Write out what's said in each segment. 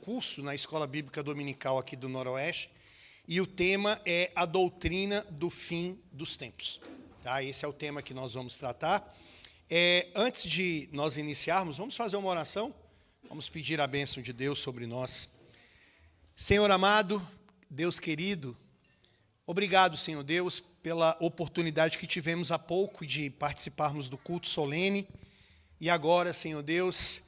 curso na Escola Bíblica Dominical aqui do Noroeste, e o tema é a doutrina do fim dos tempos. Tá? Esse é o tema que nós vamos tratar. Antes de nós iniciarmos, vamos fazer uma oração? Vamos pedir a bênção de Deus sobre nós. Senhor amado, Deus querido, obrigado, Senhor Deus, pela oportunidade que tivemos há pouco de participarmos do culto solene. E agora, Senhor Deus,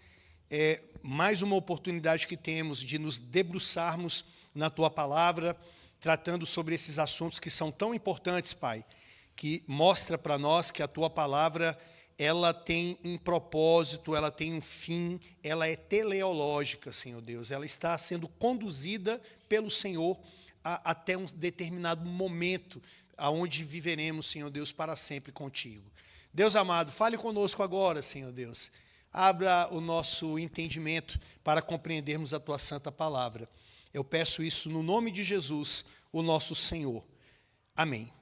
mais uma oportunidade que temos de nos debruçarmos na Tua palavra, tratando sobre esses assuntos que são tão importantes, Pai, que mostra para nós que a Tua palavra, ela tem um propósito, ela tem um fim, ela é teleológica, Senhor Deus. Ela está sendo conduzida pelo Senhor até um determinado momento, aonde viveremos, Senhor Deus, para sempre contigo. Deus amado, fale conosco agora, Senhor Deus. Abra o nosso entendimento para compreendermos a Tua santa palavra. Eu peço isso no nome de Jesus, o nosso Senhor. Amém.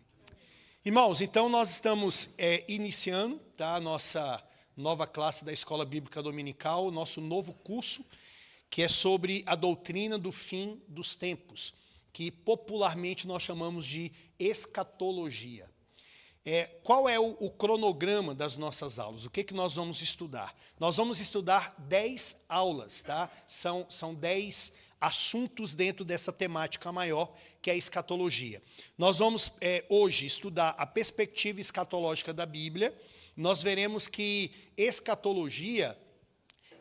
Irmãos, então nós estamos iniciando a nossa nova classe da Escola Bíblica Dominical, nosso novo curso, que é sobre a doutrina do fim dos tempos, que popularmente nós chamamos de escatologia. Qual é o cronograma das nossas aulas? O que nós vamos estudar? Nós vamos estudar 10 aulas, tá? São 10 assuntos dentro dessa temática maior, que é a escatologia. Nós vamos hoje estudar a perspectiva escatológica da Bíblia. Nós veremos que escatologia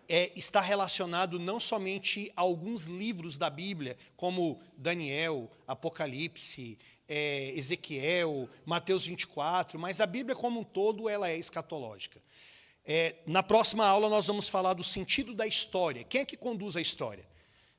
está relacionado não somente a alguns livros da Bíblia, como Daniel, Apocalipse, Ezequiel, Mateus 24, mas a Bíblia como um todo ela é escatológica. Na próxima aula nós vamos falar do sentido da história. Quem é que conduz a história?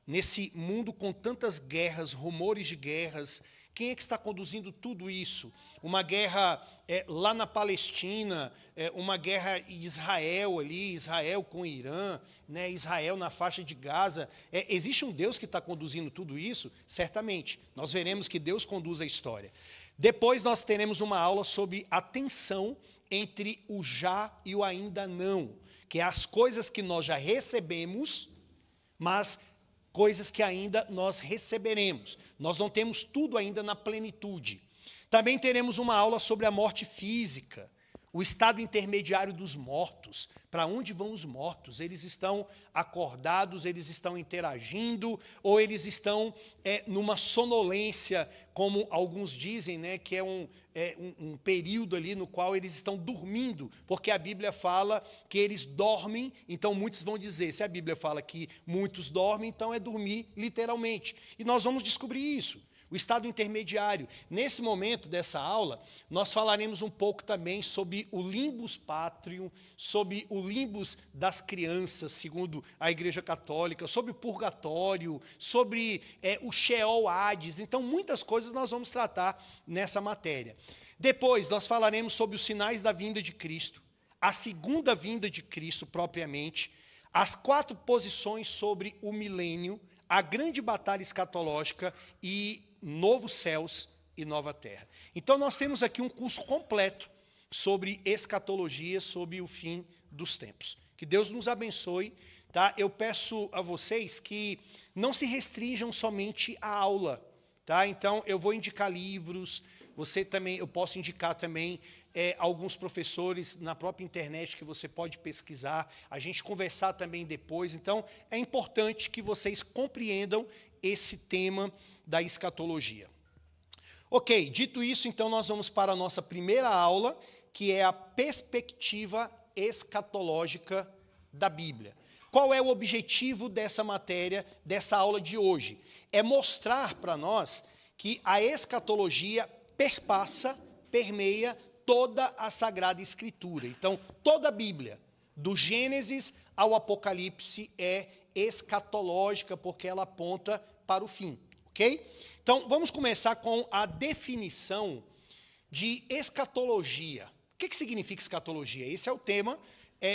Nesse mundo com tantas guerras, rumores de guerras, quem é que está conduzindo tudo isso? Uma guerra lá na Palestina, uma guerra em Israel ali, Israel com o Irã, né, Israel na faixa de Gaza. Existe um Deus que está conduzindo tudo isso? Certamente. Nós veremos que Deus conduz a história. Depois nós teremos uma aula sobre a tensão entre o já e o ainda não, que é as coisas que nós já recebemos, mas coisas que ainda nós receberemos. Nós não temos tudo ainda na plenitude. Também teremos uma aula sobre a morte física, o estado intermediário dos mortos. Para onde vão os mortos? Eles estão acordados, eles estão interagindo, ou eles estão numa sonolência, como alguns dizem, né, que é um período ali no qual eles estão dormindo, porque a Bíblia fala que eles dormem, então muitos vão dizer, se a Bíblia fala que muitos dormem, então é dormir literalmente. E nós vamos descobrir isso. O estado intermediário. Nesse momento dessa aula, nós falaremos um pouco também sobre o limbus patrium, sobre o limbus das crianças, segundo a Igreja Católica, sobre o purgatório, sobre o Sheol Hades. Então, muitas coisas nós vamos tratar nessa matéria. Depois, nós falaremos sobre os sinais da vinda de Cristo, a segunda vinda de Cristo propriamente, as 4 posições sobre o milênio, a grande batalha escatológica e novos céus e nova terra. Então, nós temos aqui um curso completo sobre escatologia, sobre o fim dos tempos. Que Deus nos abençoe. Tá? Eu peço a vocês que não se restringam somente à aula. Tá? Então, eu vou indicar livros, eu posso indicar também alguns professores na própria internet que você pode pesquisar, a gente conversar também depois. Então, é importante que vocês compreendam esse tema da escatologia. Ok, dito isso, então nós vamos para a nossa primeira aula, que é a perspectiva escatológica da Bíblia. Qual é o objetivo dessa matéria, dessa aula de hoje? É mostrar para nós que a escatologia permeia toda a Sagrada Escritura. Então, toda a Bíblia, do Gênesis ao Apocalipse, é escatológica, porque ela aponta para o fim, ok? Então, vamos começar com a definição de escatologia. O que significa escatologia? Esse é o tema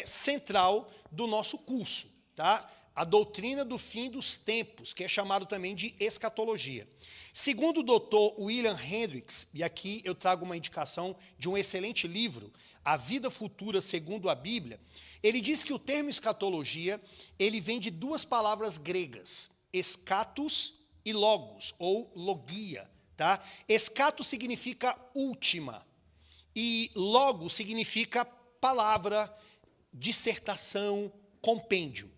central do nosso curso, tá? A doutrina do fim dos tempos, que é chamado também de escatologia. Segundo o Dr. William Hendricks, e aqui eu trago uma indicação de um excelente livro, A Vida Futura Segundo a Bíblia, ele diz que o termo escatologia, ele vem de 2 palavras gregas. escatos e logos, ou logia. Tá? Escatos significa última, e logos significa palavra, dissertação, compêndio.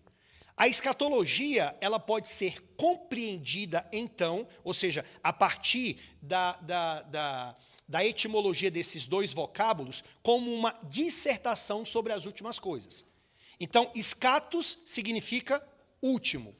A escatologia, ela pode ser compreendida, então, ou seja, a partir da etimologia desses dois vocábulos, como uma dissertação sobre as últimas coisas. Então, escatos significa último,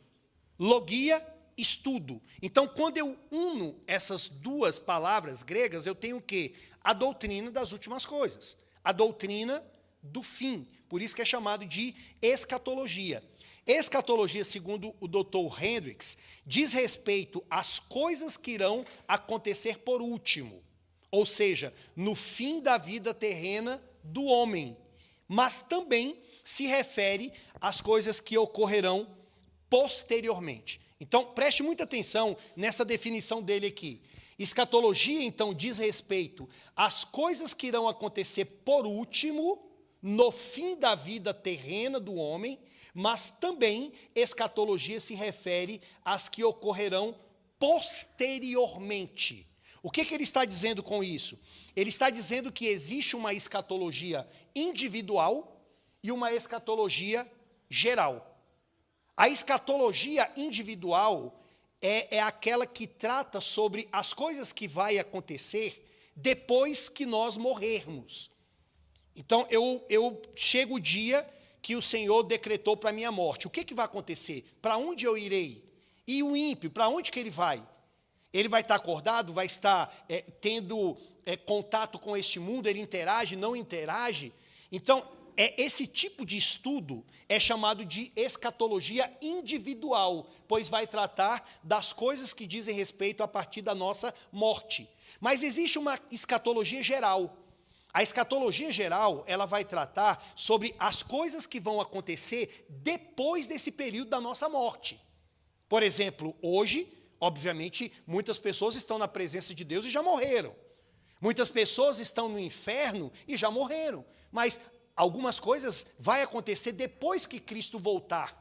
logia, estudo. Então, quando eu uno essas duas palavras gregas, eu tenho o quê? A doutrina das últimas coisas, a doutrina do fim. Por isso que é chamado de escatologia. Escatologia, segundo o Dr. Hendricks, diz respeito às coisas que irão acontecer por último, ou seja, no fim da vida terrena do homem, mas também se refere às coisas que ocorrerão posteriormente. Então, preste muita atenção nessa definição dele aqui. Escatologia, então, diz respeito às coisas que irão acontecer por último, no fim da vida terrena do homem, mas também escatologia se refere às que ocorrerão posteriormente. O que ele está dizendo com isso? Ele está dizendo que existe uma escatologia individual e uma escatologia geral. A escatologia individual é aquela que trata sobre as coisas que vai acontecer depois que nós morrermos. Então, eu chego o dia que o Senhor decretou para a minha morte. O que vai acontecer? Para onde eu irei? E o ímpio, para onde que ele vai? Ele vai estar acordado? Vai estar tendo contato com este mundo? Ele interage, não interage? Então, esse tipo de estudo é chamado de escatologia individual, pois vai tratar das coisas que dizem respeito a partir da nossa morte. Mas existe uma escatologia geral. A escatologia geral, ela vai tratar sobre as coisas que vão acontecer depois desse período da nossa morte. Por exemplo, hoje, obviamente, muitas pessoas estão na presença de Deus e já morreram. Muitas pessoas estão no inferno e já morreram. Mas algumas coisas vão acontecer depois que Cristo voltar,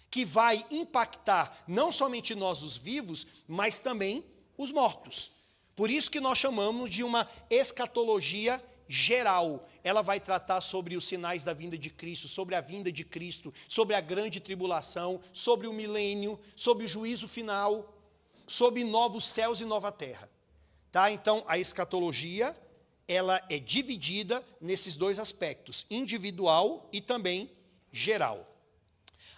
que vai impactar não somente nós, os vivos, mas também os mortos. Por isso que nós chamamos de uma escatologia geral. Ela vai tratar sobre os sinais da vinda de Cristo, sobre a vinda de Cristo, sobre a grande tribulação, sobre o milênio, sobre o juízo final, sobre novos céus e nova terra. Tá? Então, a escatologia, ela é dividida nesses dois aspectos, individual e também geral.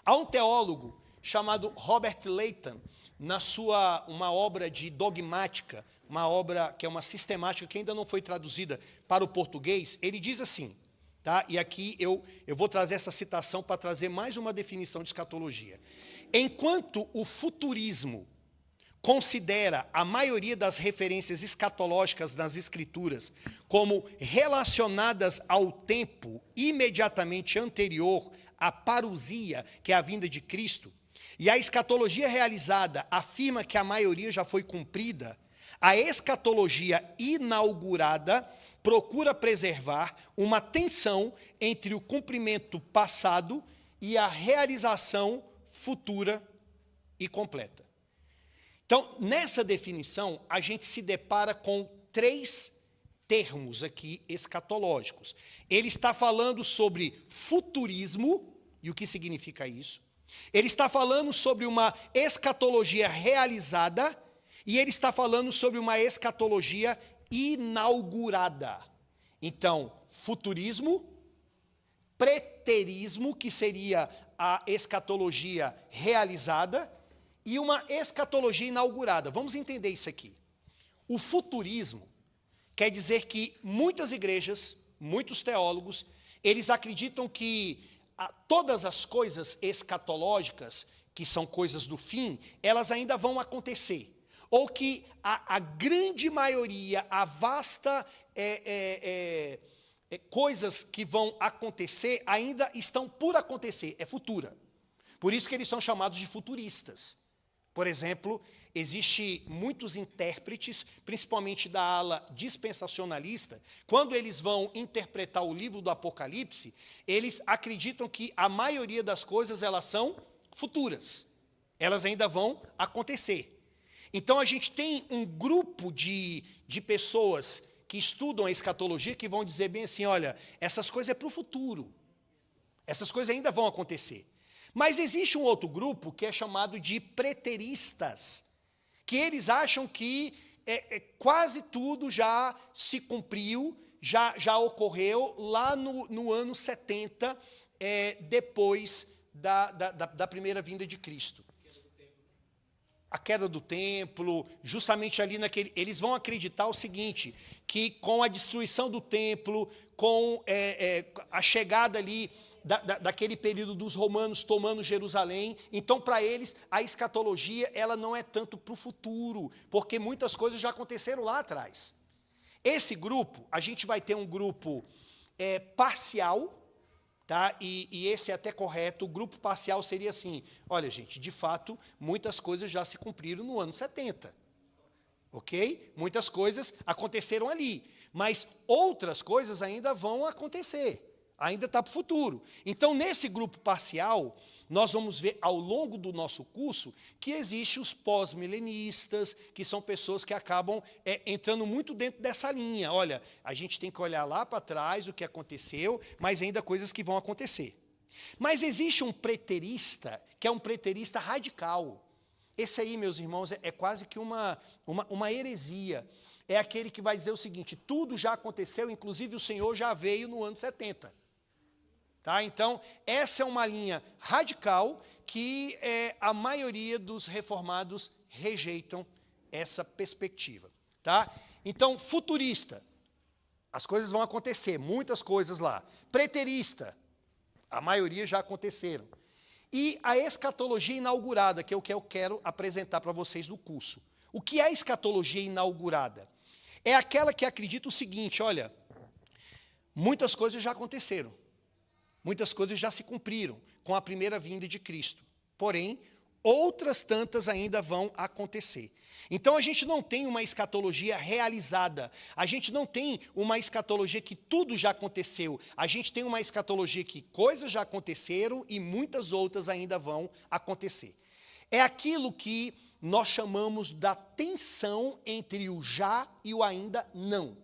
Há um teólogo chamado Robert Leighton, na sua uma obra de dogmática, uma obra que é uma sistemática que ainda não foi traduzida para o português, ele diz assim, tá? E aqui eu vou trazer essa citação para trazer mais uma definição de escatologia. Enquanto o futurismo considera a maioria das referências escatológicas nas Escrituras como relacionadas ao tempo imediatamente anterior à parousia, que é a vinda de Cristo, e a escatologia realizada afirma que a maioria já foi cumprida, a escatologia inaugurada procura preservar uma tensão entre o cumprimento passado e a realização futura e completa. Então, nessa definição, a gente se depara com 3 termos aqui escatológicos. Ele está falando sobre futurismo, e o que significa isso. Ele está falando sobre uma escatologia realizada, e ele está falando sobre uma escatologia inaugurada. Então, futurismo, preterismo, que seria a escatologia realizada, e uma escatologia inaugurada. Vamos entender isso aqui. O futurismo quer dizer que muitas igrejas, muitos teólogos, eles acreditam que todas as coisas escatológicas, que são coisas do fim, elas ainda vão acontecer. Ou que a grande maioria, a vasta coisas que vão acontecer ainda estão por acontecer, é futura. Por isso que eles são chamados de futuristas. Por exemplo, existe muitos intérpretes, principalmente da ala dispensacionalista, quando eles vão interpretar o livro do Apocalipse, eles acreditam que a maioria das coisas elas são futuras. Elas ainda vão acontecer. Então, a gente tem um grupo de pessoas que estudam a escatologia que vão dizer bem assim, olha, essas coisas é para o futuro. Essas coisas ainda vão acontecer. Mas existe um outro grupo que é chamado de preteristas, que eles acham que quase tudo já se cumpriu, já ocorreu lá no ano 70, depois da primeira vinda de Cristo. A queda do templo, justamente ali naquele... Eles vão acreditar o seguinte, que com a destruição do templo, com a chegada ali daquele período dos romanos tomando Jerusalém, então para eles a escatologia ela não é tanto para o futuro, porque muitas coisas já aconteceram lá atrás. Esse grupo, a gente vai ter um grupo parcial, tá? E esse é até correto, o grupo parcial seria assim, olha gente, de fato, muitas coisas já se cumpriram no ano 70, ok? Muitas coisas aconteceram ali, mas outras coisas ainda vão acontecer, ainda está para o futuro. Então, nesse grupo parcial, nós vamos ver ao longo do nosso curso que existem os pós-milenistas, que são pessoas que acabam entrando muito dentro dessa linha. Olha, a gente tem que olhar lá para trás o que aconteceu, mas ainda coisas que vão acontecer. Mas existe um preterista, que é um preterista radical. Esse aí, meus irmãos, é quase que uma heresia. É aquele que vai dizer o seguinte, tudo já aconteceu, inclusive o Senhor já veio no ano 70. Tá? Então, essa é uma linha radical que a maioria dos reformados rejeitam essa perspectiva. Tá? Então, futurista, as coisas vão acontecer, muitas coisas lá. Preterista, a maioria já aconteceram. E a escatologia inaugurada, que é o que eu quero apresentar para vocês no curso. O que é a escatologia inaugurada? É aquela que acredita o seguinte, olha, muitas coisas já aconteceram. Muitas coisas já se cumpriram com a primeira vinda de Cristo. Porém, outras tantas ainda vão acontecer. Então, a gente não tem uma escatologia realizada. A gente não tem uma escatologia que tudo já aconteceu. A gente tem uma escatologia que coisas já aconteceram e muitas outras ainda vão acontecer. É aquilo que nós chamamos da tensão entre o já e o ainda não.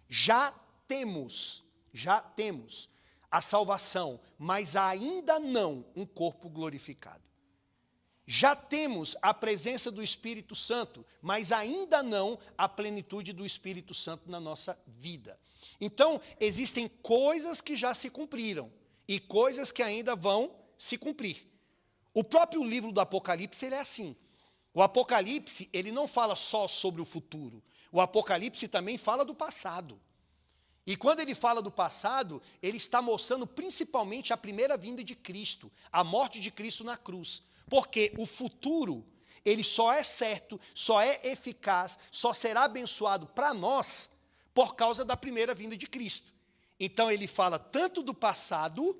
Já temos a salvação, mas ainda não um corpo glorificado. Já temos a presença do Espírito Santo, mas ainda não a plenitude do Espírito Santo na nossa vida. Então, existem coisas que já se cumpriram e coisas que ainda vão se cumprir. O próprio livro do Apocalipse, ele é assim. O Apocalipse, ele não fala só sobre o futuro. O Apocalipse também fala do passado. E quando ele fala do passado, ele está mostrando principalmente a primeira vinda de Cristo, a morte de Cristo na cruz. Porque o futuro, ele só é certo, só é eficaz, só será abençoado para nós por causa da primeira vinda de Cristo. Então ele fala tanto do passado,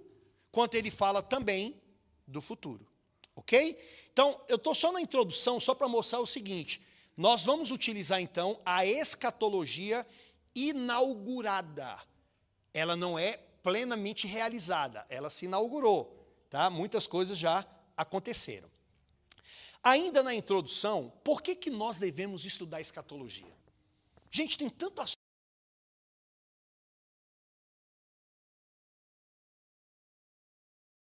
quanto ele fala também do futuro. Ok? Então, eu estou só na introdução, só para mostrar o seguinte. Nós vamos utilizar, então, a escatologia inaugurada. Ela não é plenamente realizada, ela se inaugurou, tá? Muitas coisas já aconteceram. Ainda na introdução, por que nós devemos estudar escatologia? Gente, tem tanto assunto.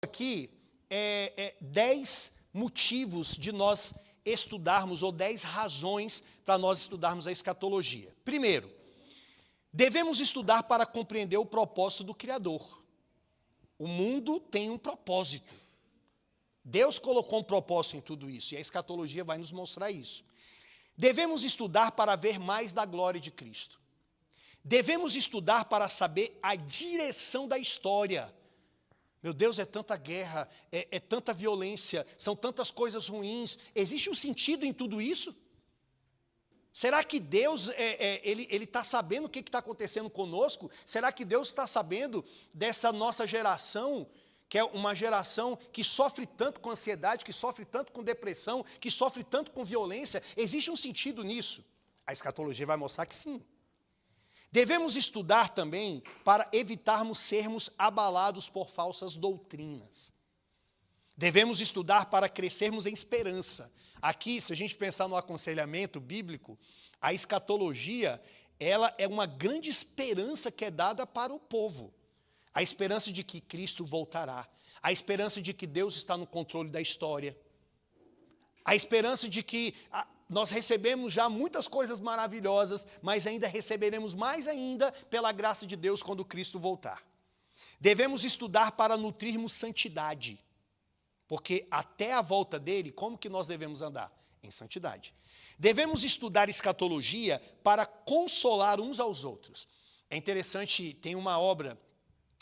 Aqui 10 motivos de nós estudarmos, ou 10 razões para nós estudarmos a escatologia. Primeiro, devemos estudar para compreender o propósito do Criador. O mundo tem um propósito. Deus colocou um propósito em tudo isso, e a escatologia vai nos mostrar isso. Devemos estudar para ver mais da glória de Cristo. Devemos estudar para saber a direção da história. Meu Deus, é tanta guerra, é tanta violência, são tantas coisas ruins. Existe um sentido em tudo isso? Será que Deus ele está sabendo o que está acontecendo conosco? Será que Deus está sabendo dessa nossa geração, que é uma geração que sofre tanto com ansiedade, que sofre tanto com depressão, que sofre tanto com violência? Existe um sentido nisso? A escatologia vai mostrar que sim. Devemos estudar também para evitarmos sermos abalados por falsas doutrinas. Devemos estudar para crescermos em esperança. Aqui, se a gente pensar no aconselhamento bíblico, a escatologia, ela é uma grande esperança que é dada para o povo. A esperança de que Cristo voltará. A esperança de que Deus está no controle da história. A esperança de que nós recebemos já muitas coisas maravilhosas, mas ainda receberemos mais ainda pela graça de Deus quando Cristo voltar. Devemos estudar para nutrirmos santidade. Porque até a volta dele, como que nós devemos andar? Em santidade. Devemos estudar escatologia para consolar uns aos outros. É interessante, tem uma obra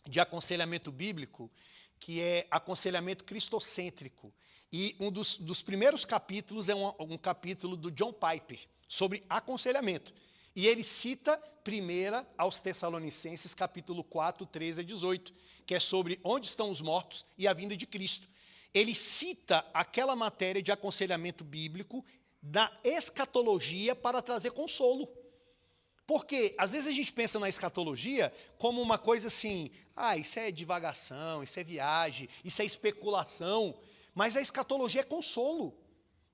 de aconselhamento bíblico, que é aconselhamento cristocêntrico. E um dos primeiros capítulos é um capítulo do John Piper, sobre aconselhamento. E ele cita 1 aos Tessalonicenses, capítulo 4, 13 a 18, que é sobre onde estão os mortos e a vinda de Cristo. Ele cita aquela matéria de aconselhamento bíblico da escatologia para trazer consolo. Porque, às vezes, a gente pensa na escatologia como uma coisa assim, isso é divagação, isso é viagem, isso é especulação, mas a escatologia é consolo.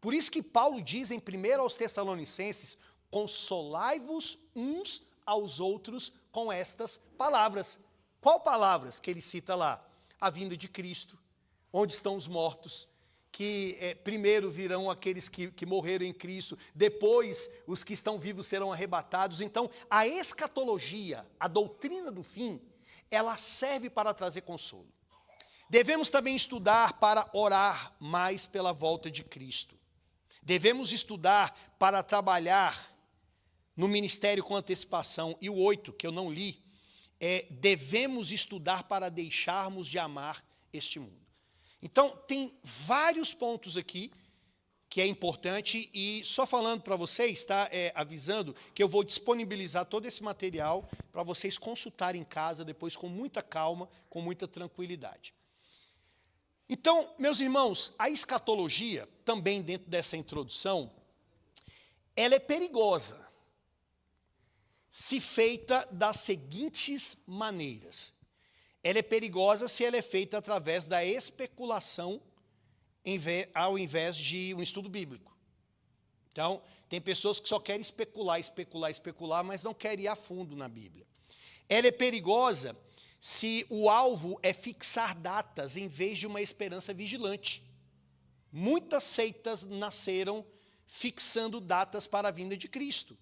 Por isso que Paulo diz em 1 aos Tessalonicenses, consolai-vos uns aos outros com estas palavras. Qual palavras que ele cita lá? A vinda de Cristo. Onde estão os mortos, que primeiro virão aqueles que morreram em Cristo, depois os que estão vivos serão arrebatados. Então, a escatologia, a doutrina do fim, ela serve para trazer consolo. Devemos também estudar para orar mais pela volta de Cristo. Devemos estudar para trabalhar no ministério com antecipação. E o 8, que eu não li, devemos estudar para deixarmos de amar este mundo. Então, tem vários pontos aqui que é importante, e só falando para vocês, avisando que eu vou disponibilizar todo esse material para vocês consultarem em casa depois com muita calma, com muita tranquilidade. Então, meus irmãos, a escatologia, também dentro dessa introdução, ela é perigosa, se feita das seguintes maneiras. Ela é perigosa se ela é feita através da especulação, ao invés de um estudo bíblico. Então, tem pessoas que só querem especular, mas não querem ir a fundo na Bíblia. Ela é perigosa se o alvo é fixar datas em vez de uma esperança vigilante. Muitas seitas nasceram fixando datas para a vinda de Cristo.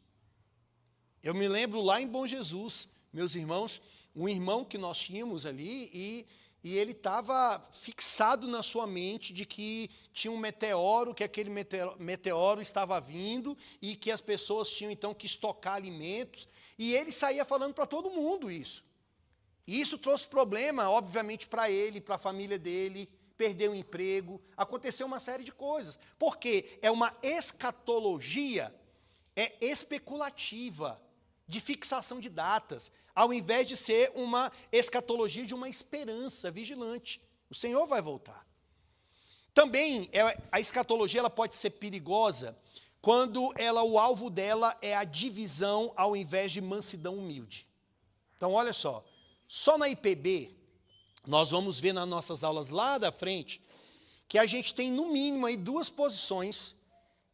Eu me lembro lá em Bom Jesus, meus irmãos, um irmão que nós tínhamos ali, e ele estava fixado na sua mente de que tinha um meteoro, que aquele meteoro estava vindo, e que as pessoas tinham então que estocar alimentos, e ele saía falando para todo mundo isso. E isso trouxe problema, obviamente, para ele, para a família dele, perdeu o emprego, aconteceu uma série de coisas. Porque é uma escatologia, especulativa, de fixação de datas, ao invés de ser uma escatologia de uma esperança vigilante. O Senhor vai voltar. Também, a escatologia ela pode ser perigosa quando o alvo dela é a divisão ao invés de mansidão humilde. Então, olha só na IPB, nós vamos ver nas nossas aulas lá da frente, que a gente tem, no mínimo, aí, duas posições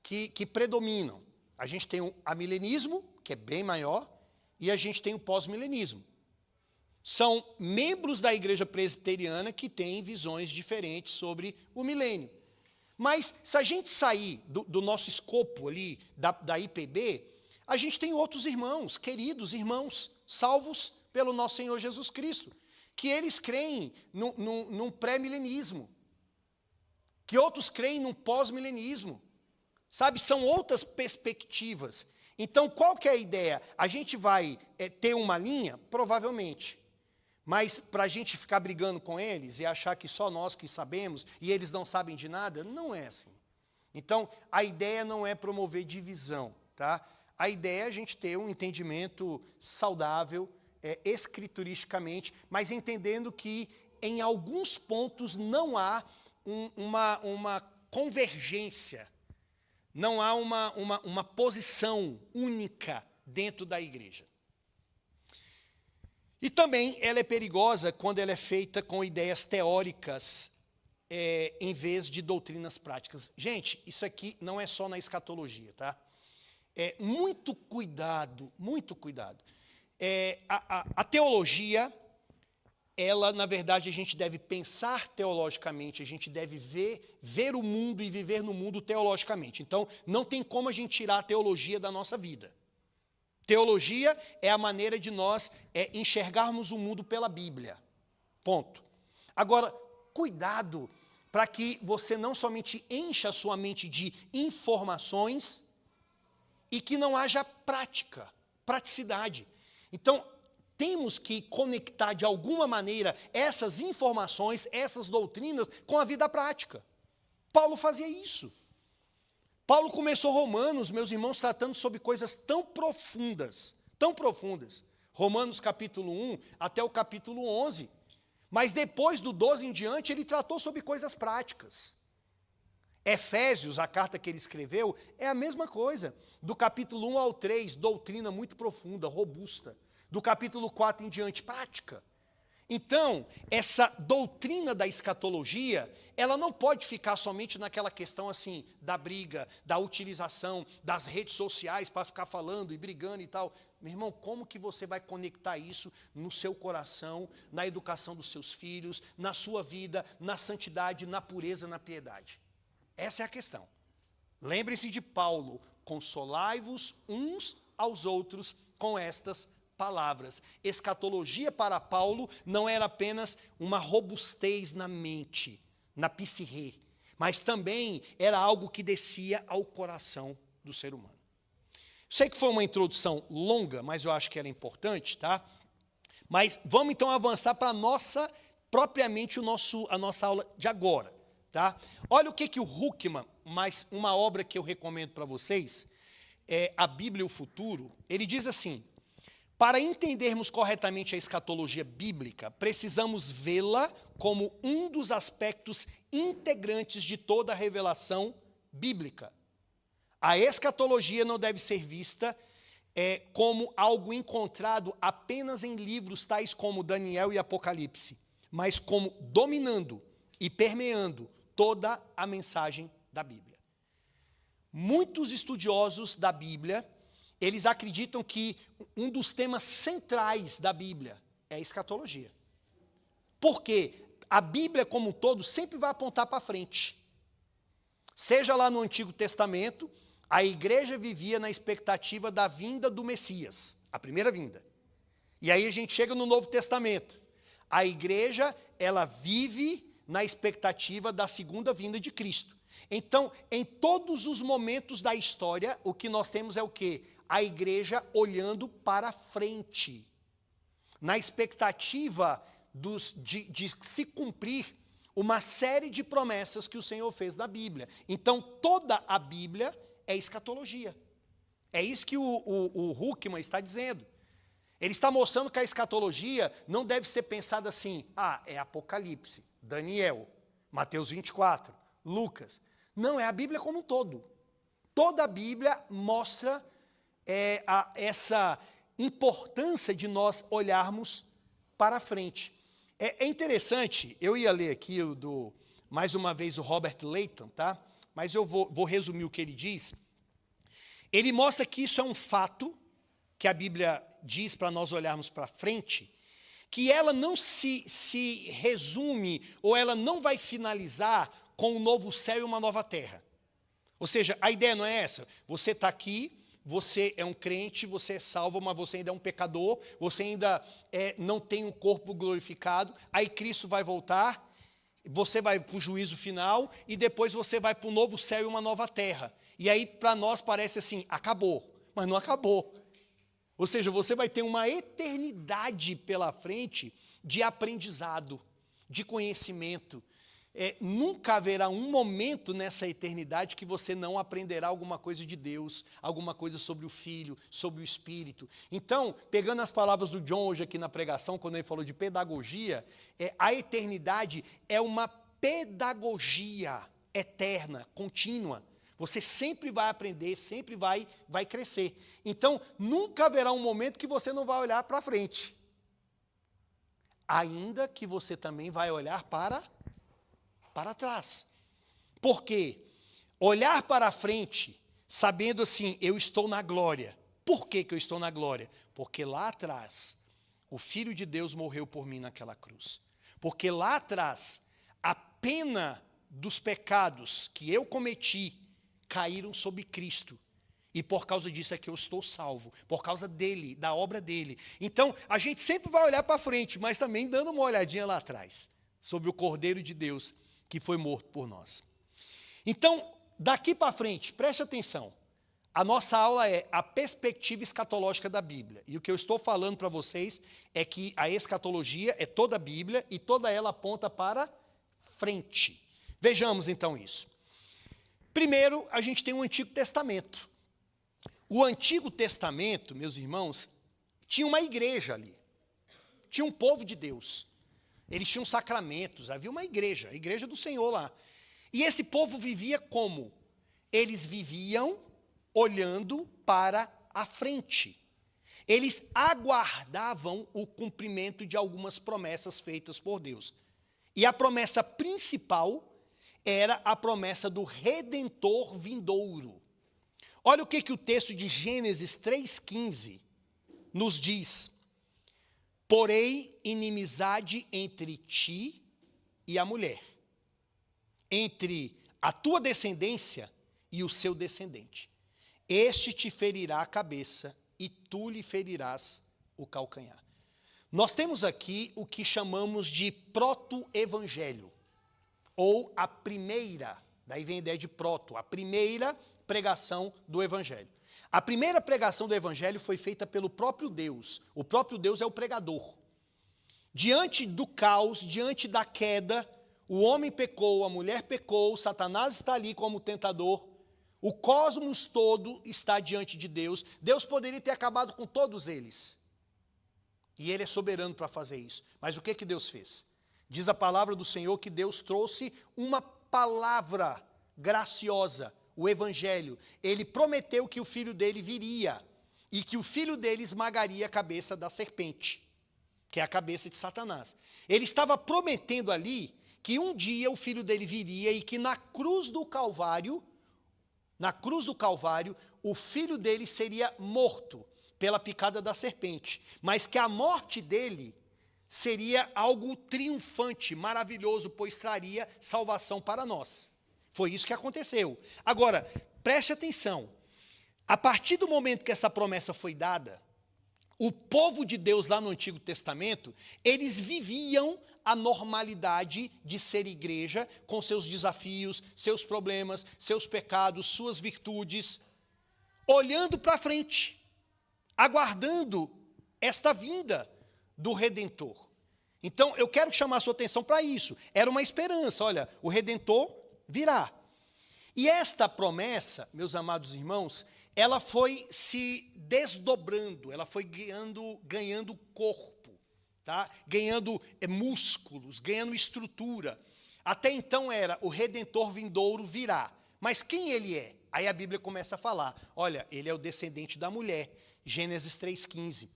que predominam. A gente tem o amilenismo, que é bem maior, e a gente tem o pós-milenismo. São membros da igreja presbiteriana que têm visões diferentes sobre o milênio. Mas, se a gente sair do nosso escopo ali, da IPB, a gente tem outros irmãos, queridos irmãos, salvos pelo nosso Senhor Jesus Cristo, que eles creem num pré-milenismo, que outros creem num pós-milenismo. Sabe, são outras perspectivas. Então, qual que é a ideia? A gente vai ter uma linha? Provavelmente. Mas para a gente ficar brigando com eles e achar que só nós que sabemos e eles não sabem de nada, não é assim. Então, a ideia não é promover divisão, tá? A ideia é a gente ter um entendimento saudável, escrituristicamente, mas entendendo que em alguns pontos não há uma convergência, não há uma posição única dentro da igreja. E também ela é perigosa quando ela é feita com ideias teóricas em vez de doutrinas práticas. Gente, isso aqui não é só na escatologia, tá? Muito cuidado, muito cuidado. A teologia, ela, na verdade, a gente deve pensar teologicamente, a gente deve ver o mundo e viver no mundo teologicamente. Então, não tem como a gente tirar a teologia da nossa vida. Teologia é a maneira de nós enxergarmos o mundo pela Bíblia. Ponto. Agora, cuidado para que você não somente encha a sua mente de informações e que não haja praticidade. Então, temos que conectar de alguma maneira essas informações, essas doutrinas com a vida prática. Paulo fazia isso. Paulo começou Romanos, meus irmãos, tratando sobre coisas tão profundas. Romanos capítulo 1 até o capítulo 11. Mas depois do 12 em diante, ele tratou sobre coisas práticas. Efésios, a carta que ele escreveu, é a mesma coisa. Do capítulo 1 ao 3, doutrina muito profunda, robusta. Do capítulo 4 em diante, prática. Então, essa doutrina da escatologia, ela não pode ficar somente naquela questão assim, da briga, da utilização das redes sociais para ficar falando e brigando e tal. Meu irmão, como que você vai conectar isso no seu coração, na educação dos seus filhos, na sua vida, na santidade, na pureza, na piedade? Essa é a questão. Lembre-se de Paulo, consolai-vos uns aos outros com estas palavras. Escatologia para Paulo não era apenas uma robustez na mente, na psique, mas também era algo que descia ao coração do ser humano. Sei que foi uma introdução longa, mas eu acho que ela é importante, tá? Mas vamos então avançar para propriamente a nossa aula de agora, tá? Olha o que o Huckman, mais uma obra que eu recomendo para vocês, A Bíblia e o Futuro, ele diz assim: para entendermos corretamente a escatologia bíblica, precisamos vê-la como um dos aspectos integrantes de toda a revelação bíblica. A escatologia não deve ser vista como algo encontrado apenas em livros tais como Daniel e Apocalipse, mas como dominando e permeando toda a mensagem da Bíblia. Muitos estudiosos da Bíblia, eles acreditam que um dos temas centrais da Bíblia é a escatologia. Porque a Bíblia como um todo sempre vai apontar para frente. Seja lá no Antigo Testamento, a igreja vivia na expectativa da vinda do Messias, a primeira vinda. E aí a gente chega no Novo Testamento. A igreja, ela vive na expectativa da segunda vinda de Cristo. Então, em todos os momentos da história, o que nós temos é o quê? A igreja olhando para frente, na expectativa de se cumprir uma série de promessas que o Senhor fez na Bíblia. Então, toda a Bíblia é escatologia. É isso que o Huckman está dizendo. Ele está mostrando que a escatologia não deve ser pensada assim, é Apocalipse, Daniel, Mateus 24, Lucas. Não, é a Bíblia como um todo. Toda a Bíblia mostra essa importância de nós olharmos para frente. É interessante, eu ia ler aqui mais uma vez o Robert Leighton, tá? Mas eu vou resumir o que ele diz. Ele mostra que isso é um fato, que a Bíblia diz para nós olharmos para frente, que ela não se resume, ou ela não vai finalizar com um novo céu e uma nova terra. Ou seja, a ideia não é essa. Você está aqui, você é um crente, você é salvo, mas você ainda é um pecador, você ainda não tem um corpo glorificado, aí Cristo vai voltar, você vai para o juízo final, e depois você vai para um novo céu e uma nova terra. E aí, para nós, parece assim, acabou. Mas não acabou. Ou seja, você vai ter uma eternidade pela frente de aprendizado, de conhecimento. Nunca haverá um momento nessa eternidade que você não aprenderá alguma coisa de Deus, alguma coisa sobre o Filho, sobre o Espírito. Então, pegando as palavras do John hoje aqui na pregação, quando ele falou de pedagogia, a eternidade é uma pedagogia eterna, contínua. Você sempre vai aprender, sempre vai crescer. Então, nunca haverá um momento que você não vai olhar para frente. Ainda que você também vai olhar para para trás. Por quê? Olhar para frente, sabendo assim, eu estou na glória. Por que que eu estou na glória? Porque lá atrás, o Filho de Deus morreu por mim naquela cruz. Porque lá atrás, a pena dos pecados que eu cometi caíram sobre Cristo. E por causa disso é que eu estou salvo, por causa dele, da obra dele. Então, a gente sempre vai olhar para frente, mas também dando uma olhadinha lá atrás, sobre o Cordeiro de Deus que foi morto por nós. Então, daqui para frente, preste atenção, a nossa aula é a perspectiva escatológica da Bíblia. E o que eu estou falando para vocês é que a escatologia é toda a Bíblia e toda ela aponta para frente. Vejamos então isso. Primeiro, a gente tem o Antigo Testamento. O Antigo Testamento, meus irmãos, tinha uma igreja ali. Tinha um povo de Deus. Eles tinham sacramentos, havia uma igreja, a igreja do Senhor lá. E esse povo vivia como? Eles viviam olhando para a frente. Eles aguardavam o cumprimento de algumas promessas feitas por Deus. E a promessa principal era a promessa do Redentor vindouro. Olha o que o texto de Gênesis 3,15 nos diz. Porém, inimizade entre ti e a mulher, entre a tua descendência e o seu descendente. Este te ferirá a cabeça e tu lhe ferirás o calcanhar. Nós temos aqui o que chamamos de proto-evangelho, ou a primeira, daí vem a ideia de proto, a primeira pregação do evangelho. A primeira pregação do evangelho foi feita pelo próprio Deus. O próprio Deus é o pregador. Diante do caos, diante da queda, o homem pecou, a mulher pecou, Satanás está ali como tentador, o cosmos todo está diante de Deus. Deus poderia ter acabado com todos eles. E ele é soberano para fazer isso. Mas o que Deus fez? Diz a palavra do Senhor que Deus trouxe uma palavra graciosa, o evangelho. Ele prometeu que o filho dele viria e que o filho dele esmagaria a cabeça da serpente, que é a cabeça de Satanás. Ele estava prometendo ali que um dia o filho dele viria e que na cruz do Calvário, o filho dele seria morto pela picada da serpente, mas que a morte dele seria algo triunfante, maravilhoso, pois traria salvação para nós. Foi isso que aconteceu. Agora, preste atenção, a partir do momento que essa promessa foi dada, o povo de Deus lá no Antigo Testamento, eles viviam a normalidade de ser igreja, com seus desafios, seus problemas, seus pecados, suas virtudes, olhando para frente, aguardando esta vinda do Redentor. Então, eu quero chamar a sua atenção para isso. Era uma esperança, olha, o Redentor virá. E esta promessa, meus amados irmãos, ela foi se desdobrando, ela foi ganhando corpo, tá? Ganhando músculos, ganhando estrutura. Até então era o Redentor vindouro virá. Mas quem ele é? Aí a Bíblia começa a falar, olha, ele é o descendente da mulher, Gênesis 3,15.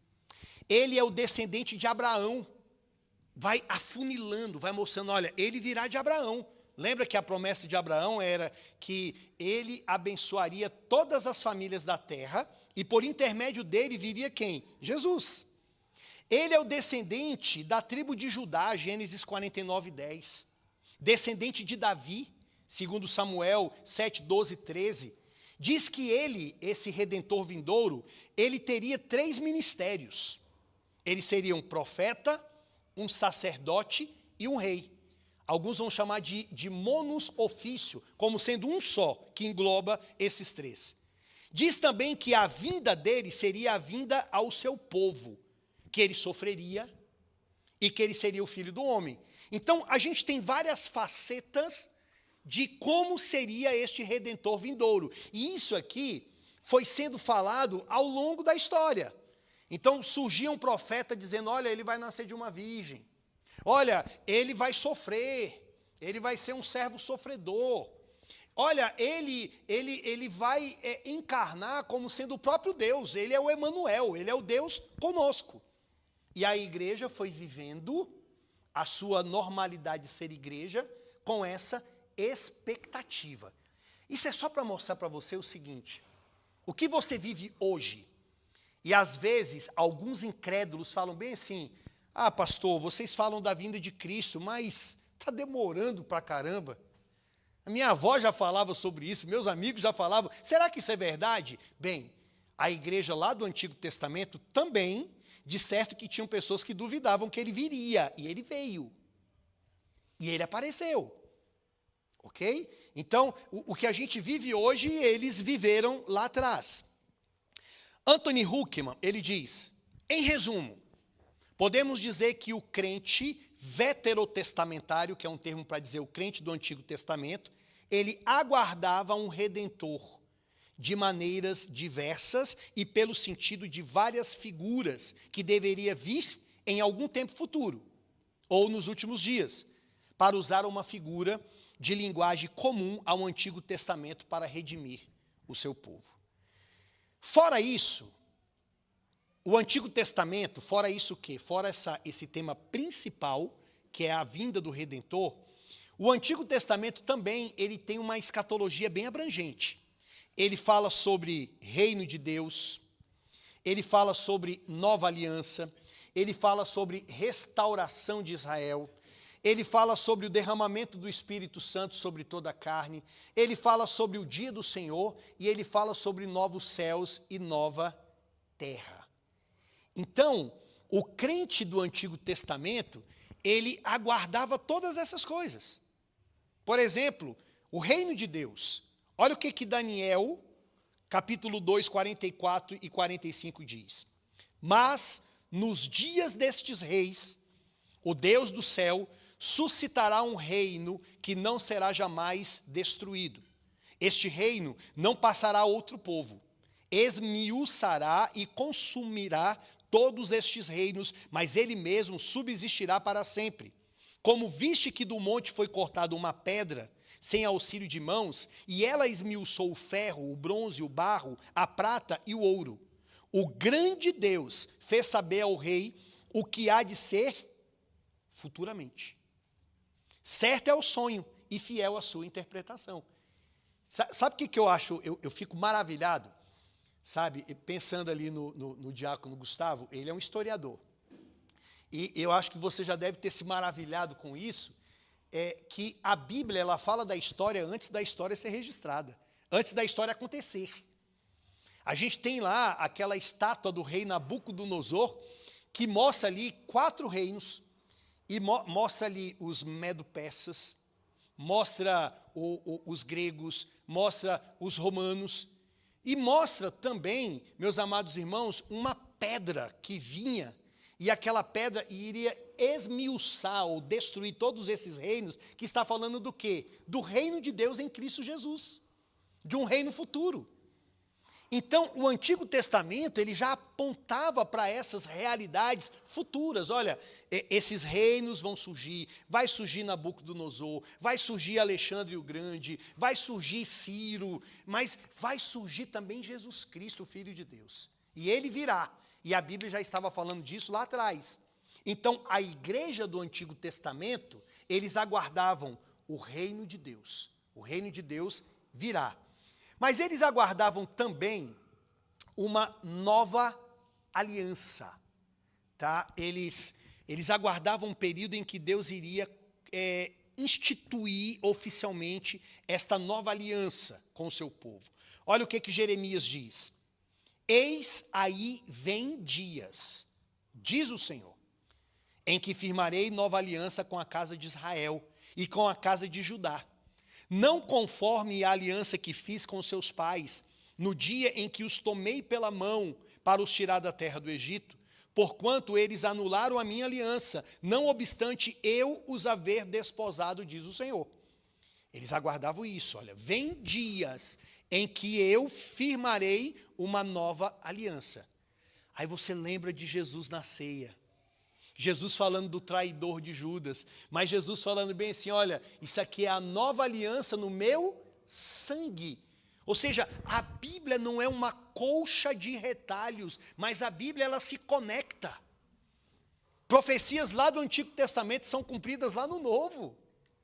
Ele é o descendente de Abraão. Vai afunilando, vai mostrando, olha, ele virá de Abraão. Lembra que a promessa de Abraão era que ele abençoaria todas as famílias da terra e por intermédio dele viria quem? Jesus. Ele é o descendente da tribo de Judá, Gênesis 49:10. Descendente de Davi, segundo Samuel 7, 12, 13. Diz que ele, esse Redentor vindouro, ele teria 3 ministérios. Ele seria um profeta, um sacerdote e um rei. Alguns vão chamar de monos ofício, como sendo um só, que engloba esses 3. Diz também que a vinda dele seria a vinda ao seu povo, que ele sofreria e que ele seria o filho do homem. Então, a gente tem várias facetas de como seria este Redentor vindouro. E isso aqui foi sendo falado ao longo da história. Então, surgia um profeta dizendo, olha, ele vai nascer de uma virgem. Olha, ele vai sofrer, ele vai ser um servo sofredor. Olha, ele vai encarnar como sendo o próprio Deus, ele é o Emanuel, ele é o Deus conosco. E a igreja foi vivendo a sua normalidade de ser igreja, com essa expectativa. Isso é só para mostrar para você o seguinte: o que você vive hoje, e às vezes alguns incrédulos falam bem assim: ah, pastor, vocês falam da vinda de Cristo, mas está demorando para caramba. A minha avó já falava sobre isso, meus amigos já falavam. Será que isso é verdade? Bem, a igreja lá do Antigo Testamento também, de certo que tinham pessoas que duvidavam que ele viria, e ele veio. E ele apareceu. Ok? Então, o que a gente vive hoje, eles viveram lá atrás. Anthony Huckman, ele diz, em resumo, podemos dizer que o crente veterotestamentário, que é um termo para dizer o crente do Antigo Testamento, ele aguardava um redentor de maneiras diversas e pelo sentido de várias figuras que deveria vir em algum tempo futuro, ou nos últimos dias, para usar uma figura de linguagem comum ao Antigo Testamento para redimir o seu povo. Fora isso, o Antigo Testamento, fora isso o quê? Fora esse tema principal, que é a vinda do Redentor, o Antigo Testamento também ele tem uma escatologia bem abrangente. Ele fala sobre reino de Deus, ele fala sobre nova aliança, ele fala sobre restauração de Israel, ele fala sobre o derramamento do Espírito Santo sobre toda a carne, ele fala sobre o dia do Senhor e ele fala sobre novos céus e nova terra. Então, o crente do Antigo Testamento, ele aguardava todas essas coisas. Por exemplo, o reino de Deus. Olha o que Daniel, capítulo 2, 44 e 45 diz. Mas, nos dias destes reis, o Deus do céu suscitará um reino que não será jamais destruído. Este reino não passará a outro povo. Esmiuçará e consumirá todos estes reinos, mas ele mesmo subsistirá para sempre. Como viste que do monte foi cortada uma pedra, sem auxílio de mãos, e ela esmiuçou o ferro, o bronze, o barro, a prata e o ouro. O grande Deus fez saber ao rei o que há de ser futuramente. Certo é o sonho e fiel a sua interpretação. Sabe o que eu acho? Eu fico maravilhado, sabe? Pensando ali no diácono Gustavo, ele é um historiador. E eu acho que você já deve ter se maravilhado com isso, que a Bíblia ela fala da história antes da história ser registrada, antes da história acontecer. A gente tem lá aquela estátua do rei Nabucodonosor, que mostra ali 4 reinos, e mostra ali os medo-persas, mostra os gregos, mostra os romanos, e mostra também, meus amados irmãos, uma pedra que vinha, e aquela pedra iria esmiuçar ou destruir todos esses reinos, que está falando do quê? Do reino de Deus em Cristo Jesus, de um reino futuro. Então, o Antigo Testamento, ele já apontava para essas realidades futuras. Olha, esses reinos vão surgir, vai surgir Nabucodonosor, vai surgir Alexandre o Grande, vai surgir Ciro, mas vai surgir também Jesus Cristo, o Filho de Deus. E ele virá, e a Bíblia já estava falando disso lá atrás. Então, a igreja do Antigo Testamento, eles aguardavam o reino de Deus. O reino de Deus virá. Mas eles aguardavam também uma nova aliança, tá? Eles aguardavam um período em que Deus iria instituir oficialmente esta nova aliança com o seu povo. Olha o que Jeremias diz. Eis aí vem dias, diz o Senhor, em que firmarei nova aliança com a casa de Israel e com a casa de Judá. Não conforme a aliança que fiz com seus pais, no dia em que os tomei pela mão para os tirar da terra do Egito, porquanto eles anularam a minha aliança, não obstante eu os haver desposado, diz o Senhor. Eles aguardavam isso, olha, vem dias em que eu firmarei uma nova aliança. Aí você lembra de Jesus na ceia. Jesus falando do traidor de Judas, mas Jesus falando bem assim, olha, isso aqui é a nova aliança no meu sangue. Ou seja, a Bíblia não é uma colcha de retalhos, mas a Bíblia ela se conecta. Profecias lá do Antigo Testamento são cumpridas lá no Novo.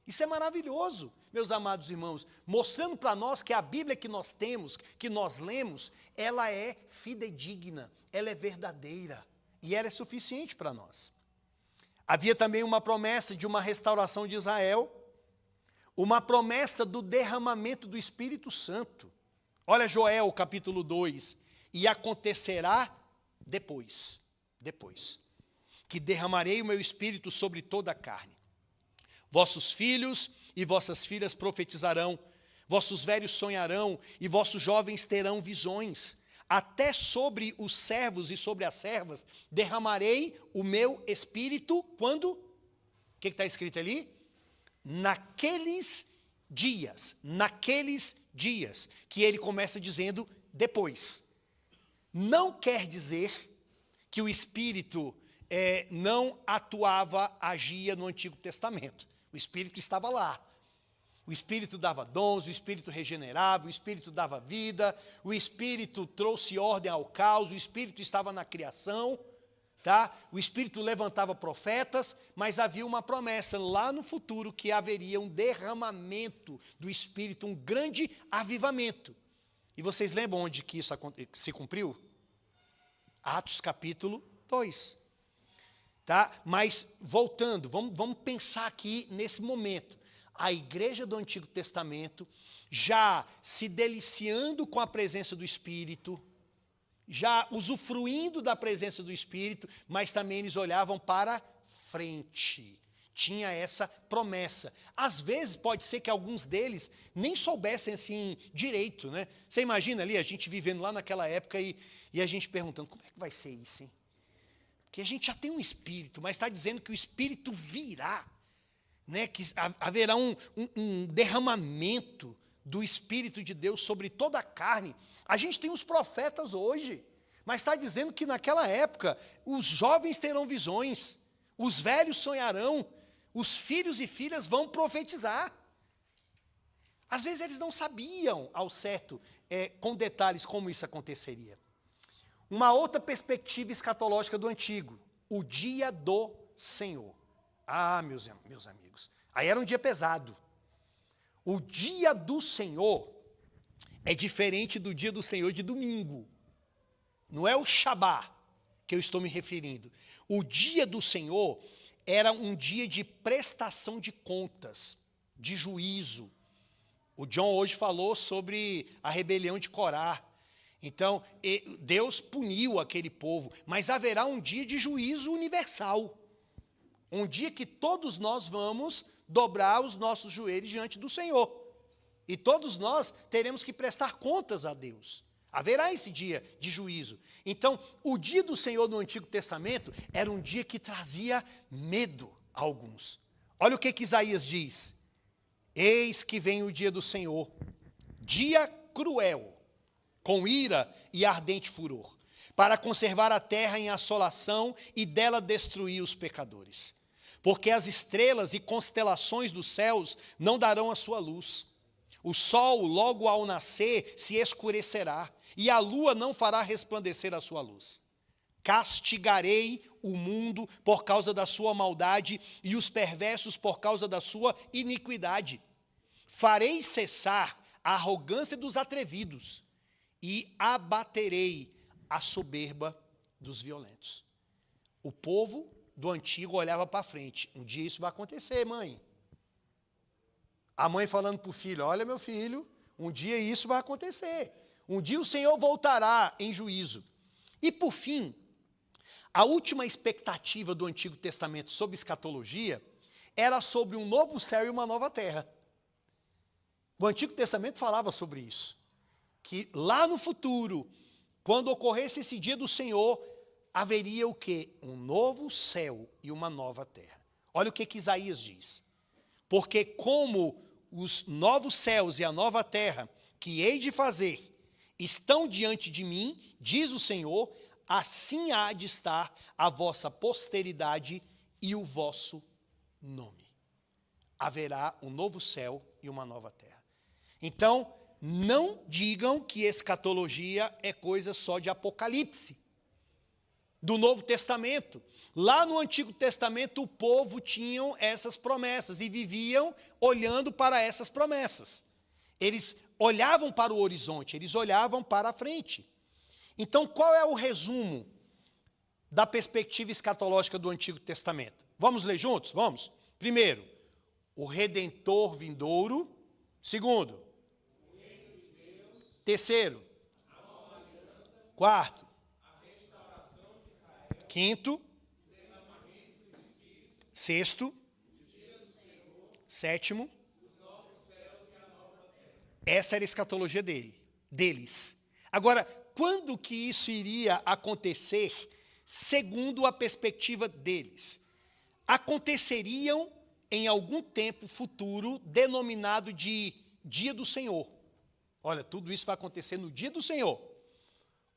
Isso é maravilhoso, meus amados irmãos, mostrando para nós que a Bíblia que nós temos, que nós lemos, ela é fidedigna, ela é verdadeira e ela é suficiente para nós. Havia também uma promessa de uma restauração de Israel, uma promessa do derramamento do Espírito Santo. Olha Joel capítulo 2, e acontecerá depois, que derramarei o meu Espírito sobre toda a carne. Vossos filhos e vossas filhas profetizarão, vossos velhos sonharão e vossos jovens terão visões. Até sobre os servos e sobre as servas derramarei o meu Espírito, quando? O que está escrito ali? Naqueles dias, que ele começa dizendo depois. Não quer dizer que o Espírito não atuava, agia no Antigo Testamento. O Espírito estava lá. O Espírito dava dons, o Espírito regenerava, o Espírito dava vida, o Espírito trouxe ordem ao caos, o Espírito estava na criação, tá? O Espírito levantava profetas, mas havia uma promessa lá no futuro que haveria um derramamento do Espírito, um grande avivamento. E vocês lembram onde que isso se cumpriu? Atos capítulo 2. Tá? Mas, voltando, vamos pensar aqui nesse momento. A igreja do Antigo Testamento, já se deliciando com a presença do Espírito, já usufruindo da presença do Espírito, mas também eles olhavam para frente. Tinha essa promessa. Às vezes, pode ser que alguns deles nem soubessem assim direito, né? Você imagina ali, a gente vivendo lá naquela época e a gente perguntando, como é que vai ser isso, hein? Porque a gente já tem um Espírito, mas está dizendo que o Espírito virá, né? Que haverá um derramamento do Espírito de Deus sobre toda a carne. A gente tem os profetas hoje, mas está dizendo que naquela época os jovens terão visões, os velhos sonharão, os filhos e filhas vão profetizar. Às vezes eles não sabiam ao certo, com detalhes, como isso aconteceria. Uma outra perspectiva escatológica do Antigo, o dia do Senhor. Ah, meus amigos, aí era um dia pesado. O dia do Senhor é diferente do dia do Senhor de domingo. Não é o Shabá que eu estou me referindo. O dia do Senhor era um dia de prestação de contas, de juízo. O John hoje falou sobre a rebelião de Corá. Então, Deus puniu aquele povo, mas haverá um dia de juízo universal. Um dia que todos nós vamos dobrar os nossos joelhos diante do Senhor. E todos nós teremos que prestar contas a Deus. Haverá esse dia de juízo. Então, o dia do Senhor no Antigo Testamento era um dia que trazia medo a alguns. Olha o que Isaías diz. Eis que vem o dia do Senhor, dia cruel, com ira e ardente furor, para conservar a terra em assolação e dela destruir os pecadores. Porque as estrelas e constelações dos céus não darão a sua luz. O sol, logo ao nascer, se escurecerá, e a lua não fará resplandecer a sua luz. Castigarei o mundo por causa da sua maldade e os perversos por causa da sua iniquidade. Farei cessar a arrogância dos atrevidos e abaterei a soberba dos violentos. O povo do antigo olhava para frente. Um dia isso vai acontecer, mãe. A mãe falando para o filho, olha meu filho, um dia isso vai acontecer. Um dia o Senhor voltará em juízo. E por fim, a última expectativa do Antigo Testamento sobre escatologia era sobre um novo céu e uma nova terra. O Antigo Testamento falava sobre isso. Que lá no futuro, quando ocorresse esse dia do Senhor, haveria o quê? Um novo céu e uma nova terra. Olha o que Isaías diz. Porque como os novos céus e a nova terra que hei de fazer estão diante de mim, diz o Senhor, assim há de estar a vossa posteridade e o vosso nome. Haverá um novo céu e uma nova terra. Então, não digam que escatologia é coisa só de Apocalipse. do Novo Testamento. Lá no Antigo Testamento, o povo tinha essas promessas e viviam olhando para essas promessas. Eles olhavam para o horizonte, eles olhavam para a frente. Então, qual é o resumo da perspectiva escatológica do Antigo Testamento? Vamos ler juntos? Vamos? Primeiro, o Redentor vindouro. Segundo, terceiro, quarto, quinto, sexto, sétimo. Essa era a escatologia deles. Agora, quando que isso iria acontecer, segundo a perspectiva deles? Aconteceriam em algum tempo futuro, denominado de Dia do Senhor. Olha, tudo isso vai acontecer no Dia do Senhor.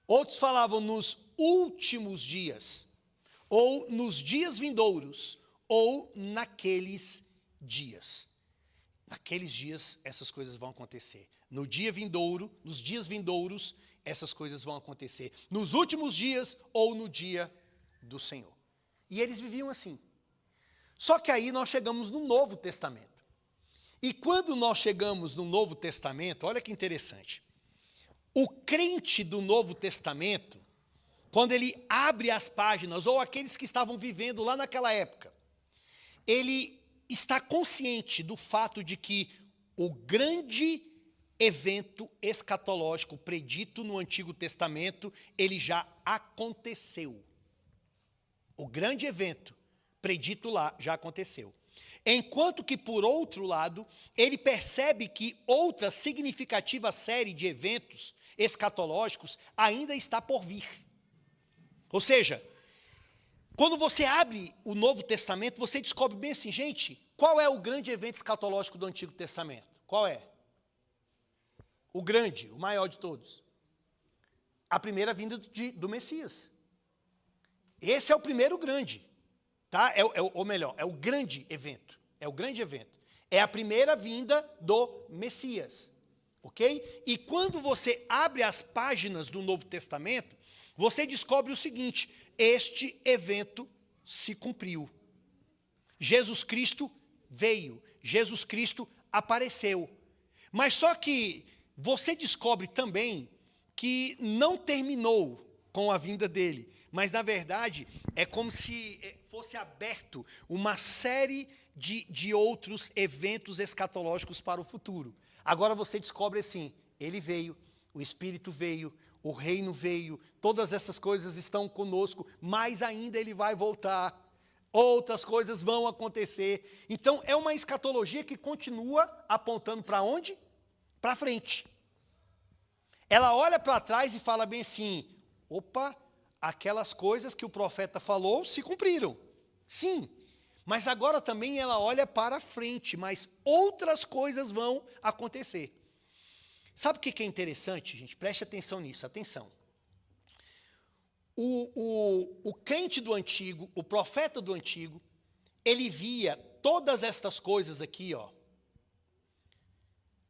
Outros falavam nos últimos dias, ou nos dias vindouros, ou naqueles dias. Naqueles dias, essas coisas vão acontecer. No dia vindouro, nos dias vindouros, essas coisas vão acontecer. Nos últimos dias, ou no dia do Senhor. E eles viviam assim. Só que aí nós chegamos no Novo Testamento. E quando nós chegamos no Novo Testamento, olha que interessante. O crente do Novo Testamento, quando ele abre as páginas, ou aqueles que estavam vivendo lá naquela época, ele está consciente do fato de que o grande evento escatológico predito no Antigo Testamento, ele já aconteceu. O grande evento predito lá já aconteceu. Enquanto que, por outro lado, ele percebe que outra significativa série de eventos escatológicos ainda está por vir. Ou seja, quando você abre o Novo Testamento, você descobre bem assim, gente, qual é o grande evento escatológico do Antigo Testamento? Qual é? O grande, o maior de todos. A primeira vinda do Messias. Esse é o primeiro grande. Tá? Ou melhor, é o grande evento. É o grande evento. É a primeira vinda do Messias. Ok? E quando você abre as páginas do Novo Testamento, você descobre o seguinte: este evento se cumpriu. Jesus Cristo veio. Jesus Cristo apareceu. Mas só que você descobre também que não terminou com a vinda dele. Mas, na verdade, é como se fosse aberto uma série de outros eventos escatológicos para o futuro. Agora você descobre assim, ele veio, o Espírito veio, o reino veio, todas essas coisas estão conosco, mas ainda ele vai voltar, outras coisas vão acontecer. Então, é uma escatologia que continua apontando para onde? Para frente. Ela olha para trás e fala bem assim, opa, aquelas coisas que o profeta falou se cumpriram. Sim, mas agora também ela olha para frente, mas outras coisas vão acontecer. Sabe o que é interessante, gente? Preste atenção nisso, atenção. O crente do antigo, o profeta do antigo, ele via todas estas coisas aqui, ó.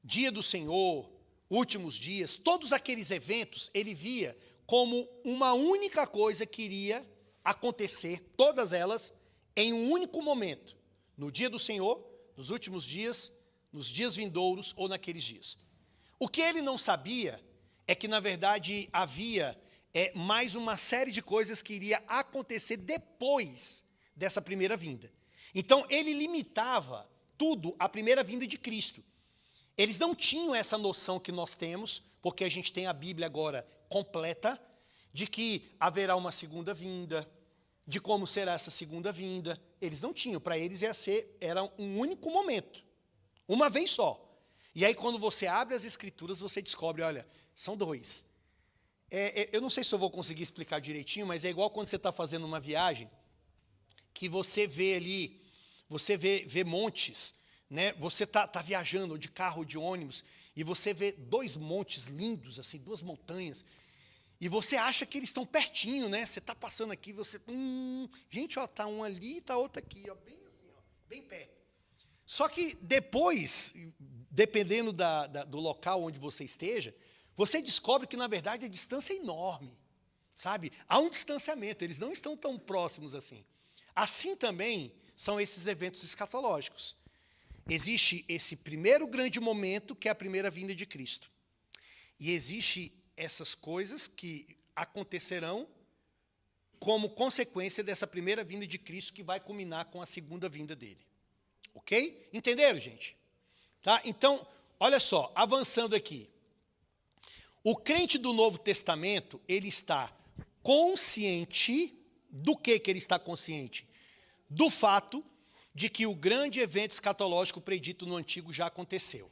Dia do Senhor, últimos dias, todos aqueles eventos, ele via como uma única coisa que iria acontecer, todas elas, em um único momento, no dia do Senhor, nos últimos dias, nos dias vindouros ou naqueles dias. O que ele não sabia é que, na verdade, havia mais uma série de coisas que iria acontecer depois dessa primeira vinda. Então, ele limitava tudo à primeira vinda de Cristo. Eles não tinham essa noção que nós temos, porque a gente tem a Bíblia agora completa, de que haverá uma segunda vinda, de como será essa segunda vinda. Eles não tinham, para eles era um único momento, uma vez só. E aí quando você abre as Escrituras, você descobre, olha, são dois. Eu não sei se eu vou conseguir explicar direitinho, mas é igual quando você está fazendo uma viagem, que você vê ali, você vê montes, né? Você está viajando de carro ou de ônibus, e você vê dois montes lindos, assim, duas montanhas, e você acha que eles estão pertinho, né? Você está passando aqui, você... gente, ó, está um ali e está outro aqui, ó, bem assim, ó, bem perto. Só que depois, dependendo do local onde você esteja, você descobre que, na verdade, a distância é enorme. sabe? Há um distanciamento, eles não estão tão próximos assim. Assim também são esses eventos escatológicos. Existe esse primeiro grande momento, que é a primeira vinda de Cristo. E existe essas coisas que acontecerão como consequência dessa primeira vinda de Cristo, que vai culminar com a segunda vinda dele. Ok? Entenderam, gente? Tá? Então, olha só, avançando aqui. O crente do Novo Testamento, ele está consciente do que ele está consciente? Do fato de que o grande evento escatológico predito no Antigo já aconteceu.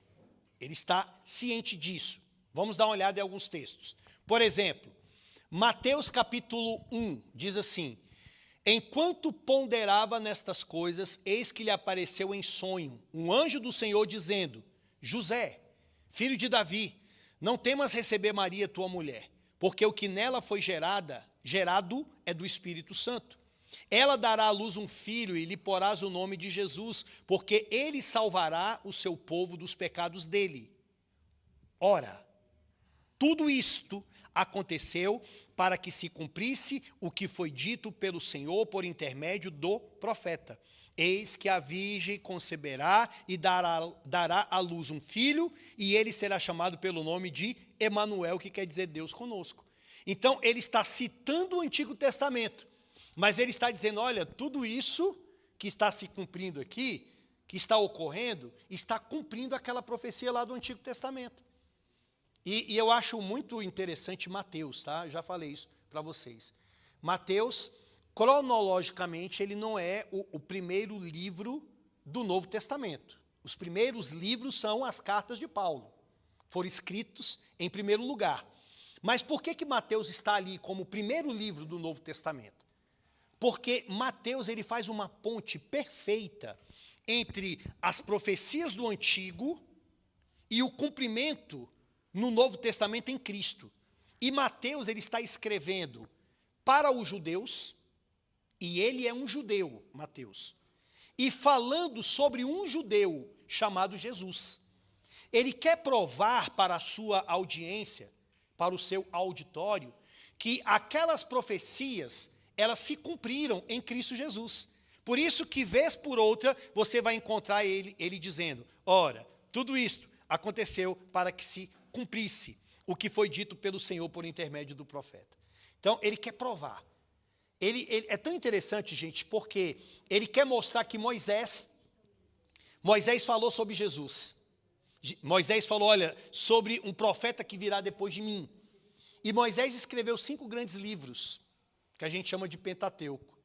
Ele está ciente disso. Vamos dar uma olhada em alguns textos. Por exemplo, Mateus capítulo 1 diz assim: enquanto ponderava nestas coisas, eis que lhe apareceu em sonho um anjo do Senhor dizendo: José, filho de Davi, não temas receber Maria, tua mulher, porque o que nela foi gerado é do Espírito Santo. Ela dará à luz um filho e lhe porás o nome de Jesus, porque ele salvará o seu povo dos pecados dele. Ora, tudo isto aconteceu para que se cumprisse o que foi dito pelo Senhor por intermédio do profeta. Eis que a virgem conceberá e dará à luz um filho, e ele será chamado pelo nome de Emanuel, que quer dizer Deus conosco. Então, ele está citando o Antigo Testamento, mas ele está dizendo, olha, tudo isso que está se cumprindo aqui, que está ocorrendo, está cumprindo aquela profecia lá do Antigo Testamento. E eu acho muito interessante Mateus, tá? Já falei isso para vocês. Mateus, cronologicamente, ele não é o primeiro livro do Novo Testamento. Os primeiros livros são as cartas de Paulo. Foram escritos em primeiro lugar. Mas por que Mateus está ali como o primeiro livro do Novo Testamento? Porque Mateus ele faz uma ponte perfeita entre as profecias do Antigo e o cumprimento no Novo Testamento em Cristo. E Mateus ele está escrevendo para os judeus, e ele é um judeu, Mateus, e falando sobre um judeu chamado Jesus. Ele quer provar para a sua audiência, para o seu auditório, que aquelas profecias, elas se cumpriram em Cristo Jesus. Por isso que, vez por outra, você vai encontrar ele dizendo, ora, tudo isto aconteceu para que se cumprisse o que foi dito pelo Senhor por intermédio do profeta. Então, ele quer provar. Ele é tão interessante, gente, porque ele quer mostrar que Moisés falou sobre Jesus. Moisés falou, olha, sobre um profeta que virá depois de mim. E Moisés escreveu 5 grandes livros, que a gente chama de Pentateuco.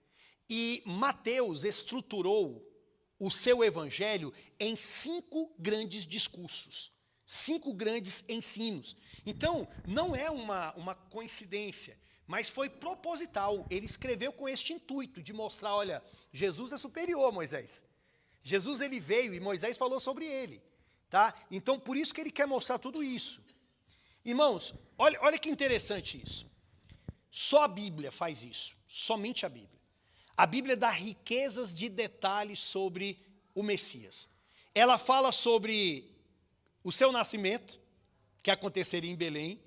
E Mateus estruturou o seu evangelho em 5 grandes discursos. 5 grandes ensinos. Então, não é uma coincidência, mas foi proposital. Ele escreveu com este intuito de mostrar, olha, Jesus é superior a Moisés. Jesus ele veio e Moisés falou sobre ele. Tá? Então, por isso que ele quer mostrar tudo isso. Irmãos, olha que interessante isso. Só a Bíblia faz isso, somente a Bíblia. A Bíblia dá riquezas de detalhes sobre o Messias. Ela fala sobre o seu nascimento, que aconteceria em Belém.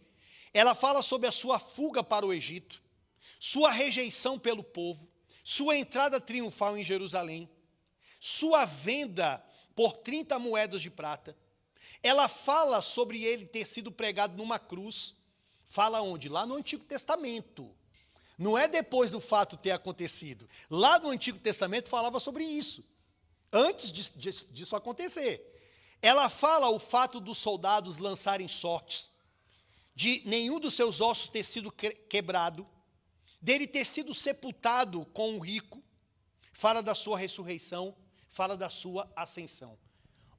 Ela fala sobre a sua fuga para o Egito, sua rejeição pelo povo, sua entrada triunfal em Jerusalém, sua venda por 30 moedas de prata. Ela fala sobre ele ter sido pregado numa cruz. Fala onde? Lá no Antigo Testamento. Não é depois do fato ter acontecido. Lá no Antigo Testamento falava sobre isso, antes disso acontecer. Ela fala o fato dos soldados lançarem sortes, de nenhum dos seus ossos ter sido quebrado, dele ter sido sepultado com um rico, fala da sua ressurreição, fala da sua ascensão.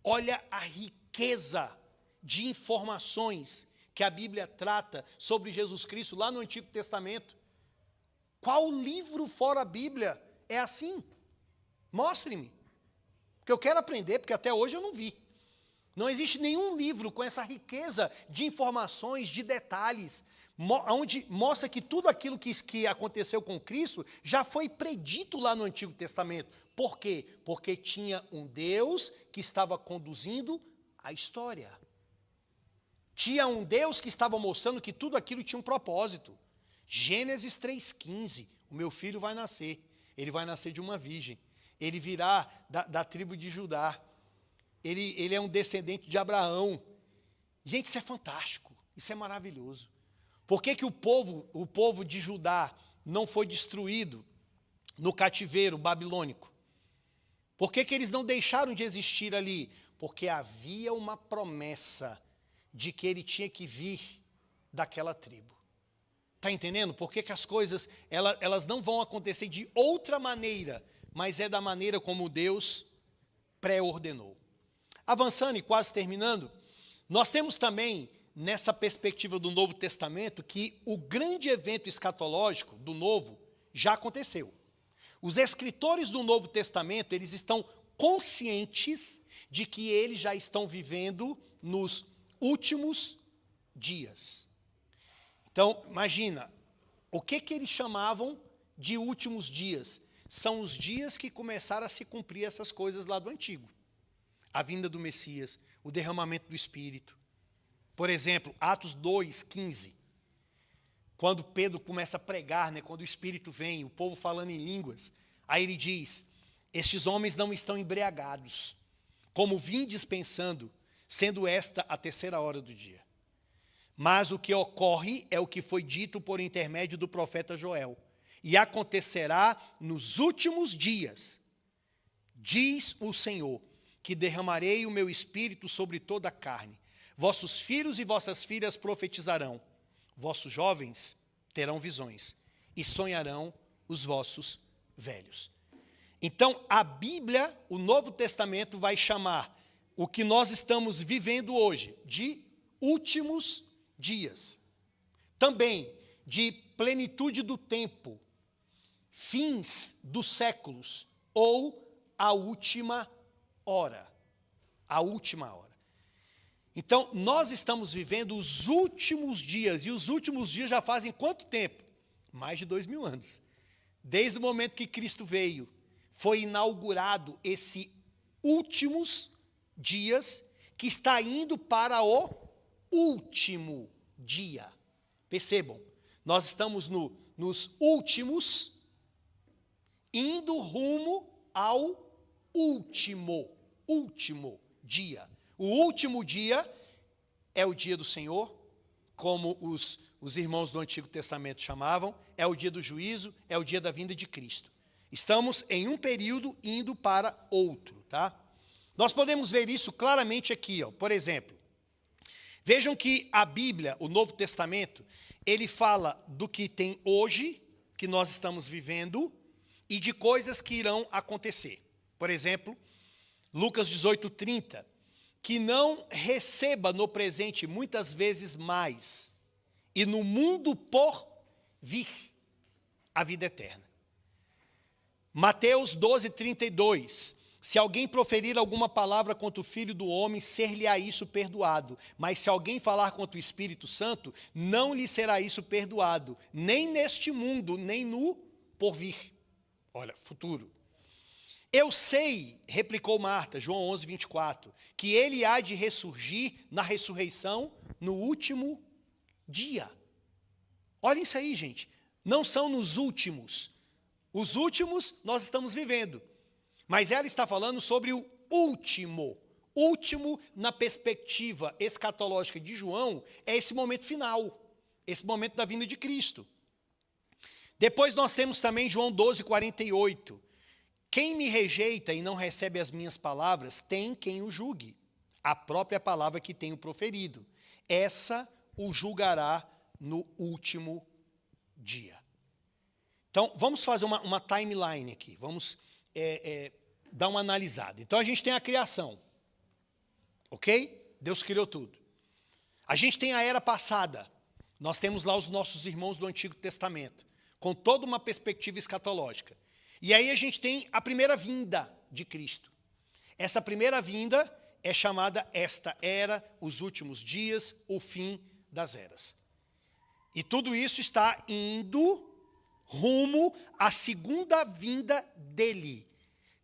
Olha a riqueza de informações que a Bíblia trata sobre Jesus Cristo lá no Antigo Testamento. Qual livro fora a Bíblia é assim? Mostre-me, porque eu quero aprender, porque até hoje eu não vi. Não existe nenhum livro com essa riqueza de informações, de detalhes, onde mostra que tudo aquilo que aconteceu com Cristo já foi predito lá no Antigo Testamento. Por quê? Porque tinha um Deus que estava conduzindo a história. Tinha um Deus que estava mostrando que tudo aquilo tinha um propósito. Gênesis 3,15, o meu filho vai nascer, ele vai nascer de uma virgem, ele virá da tribo de Judá, ele é um descendente de Abraão. Gente, isso é fantástico, isso é maravilhoso. Por que o povo de Judá não foi destruído no cativeiro babilônico? Por que eles não deixaram de existir ali? Porque havia uma promessa de que ele tinha que vir daquela tribo. Está entendendo? Por que as coisas elas não vão acontecer de outra maneira, mas é da maneira como Deus pré-ordenou. Avançando e quase terminando, nós temos também, nessa perspectiva do Novo Testamento, que o grande evento escatológico do Novo já aconteceu. Os escritores do Novo Testamento, eles estão conscientes de que eles já estão vivendo nos últimos dias. Então, imagina, o que eles chamavam de últimos dias? São os dias que começaram a se cumprir essas coisas lá do Antigo. A vinda do Messias, o derramamento do Espírito. Por exemplo, Atos 2,15. Quando Pedro começa a pregar, quando o Espírito vem, o povo falando em línguas, aí ele diz, estes homens não estão embriagados, como vindes pensando, sendo esta a 3ª hora do dia. Mas o que ocorre é o que foi dito por intermédio do profeta Joel. E acontecerá nos últimos dias, diz o Senhor, que derramarei o meu espírito sobre toda a carne. Vossos filhos e vossas filhas profetizarão. Vossos jovens terão visões. E sonharão os vossos velhos. Então, a Bíblia, o Novo Testamento, vai chamar o que nós estamos vivendo hoje de últimos dias. Também de plenitude do tempo, fins dos séculos, ou a última hora. A última hora. Então, nós estamos vivendo os últimos dias, e os últimos dias já fazem quanto tempo? Mais de 2000 anos. Desde o momento que Cristo veio, foi inaugurado esse últimos dias, que está indo para o último dia. Percebam, nós estamos nos últimos, indo rumo ao último dia. O último dia é o dia do Senhor, como os irmãos do Antigo Testamento chamavam, é o dia do juízo, é o dia da vinda de Cristo. Estamos em um período indo para outro, tá? Nós podemos ver isso claramente aqui, ó. Por exemplo, vejam que a Bíblia, o Novo Testamento, ele fala do que tem hoje, que nós estamos vivendo, e de coisas que irão acontecer. Por exemplo, Lucas 18:30, que não receba no presente muitas vezes mais, e no mundo por vir a vida eterna. Mateus 12:32, se alguém proferir alguma palavra contra o Filho do Homem, ser-lhe-á isso perdoado. Mas se alguém falar contra o Espírito Santo, não lhe será isso perdoado, nem neste mundo, nem no porvir. Olha, futuro. Eu sei, replicou Marta, João 11:24, que ele há de ressurgir na ressurreição no último dia. Olha isso aí, gente. Não são nos últimos. Os últimos nós estamos vivendo. Mas ela está falando sobre o último. Último, na perspectiva escatológica de João, é esse momento final. Esse momento da vinda de Cristo. Depois nós temos também João 12:48. Quem me rejeita e não recebe as minhas palavras, tem quem o julgue. A própria palavra que tenho proferido. Essa o julgará no último dia. Então, vamos fazer uma timeline aqui. Vamos dar uma analisada. Então, a gente tem a criação. Ok? Deus criou tudo. A gente tem a era passada. Nós temos lá os nossos irmãos do Antigo Testamento, com toda uma perspectiva escatológica. E aí a gente tem a primeira vinda de Cristo. Essa primeira vinda é chamada esta era, os últimos dias, o fim das eras. E tudo isso está indo rumo à segunda vinda dele.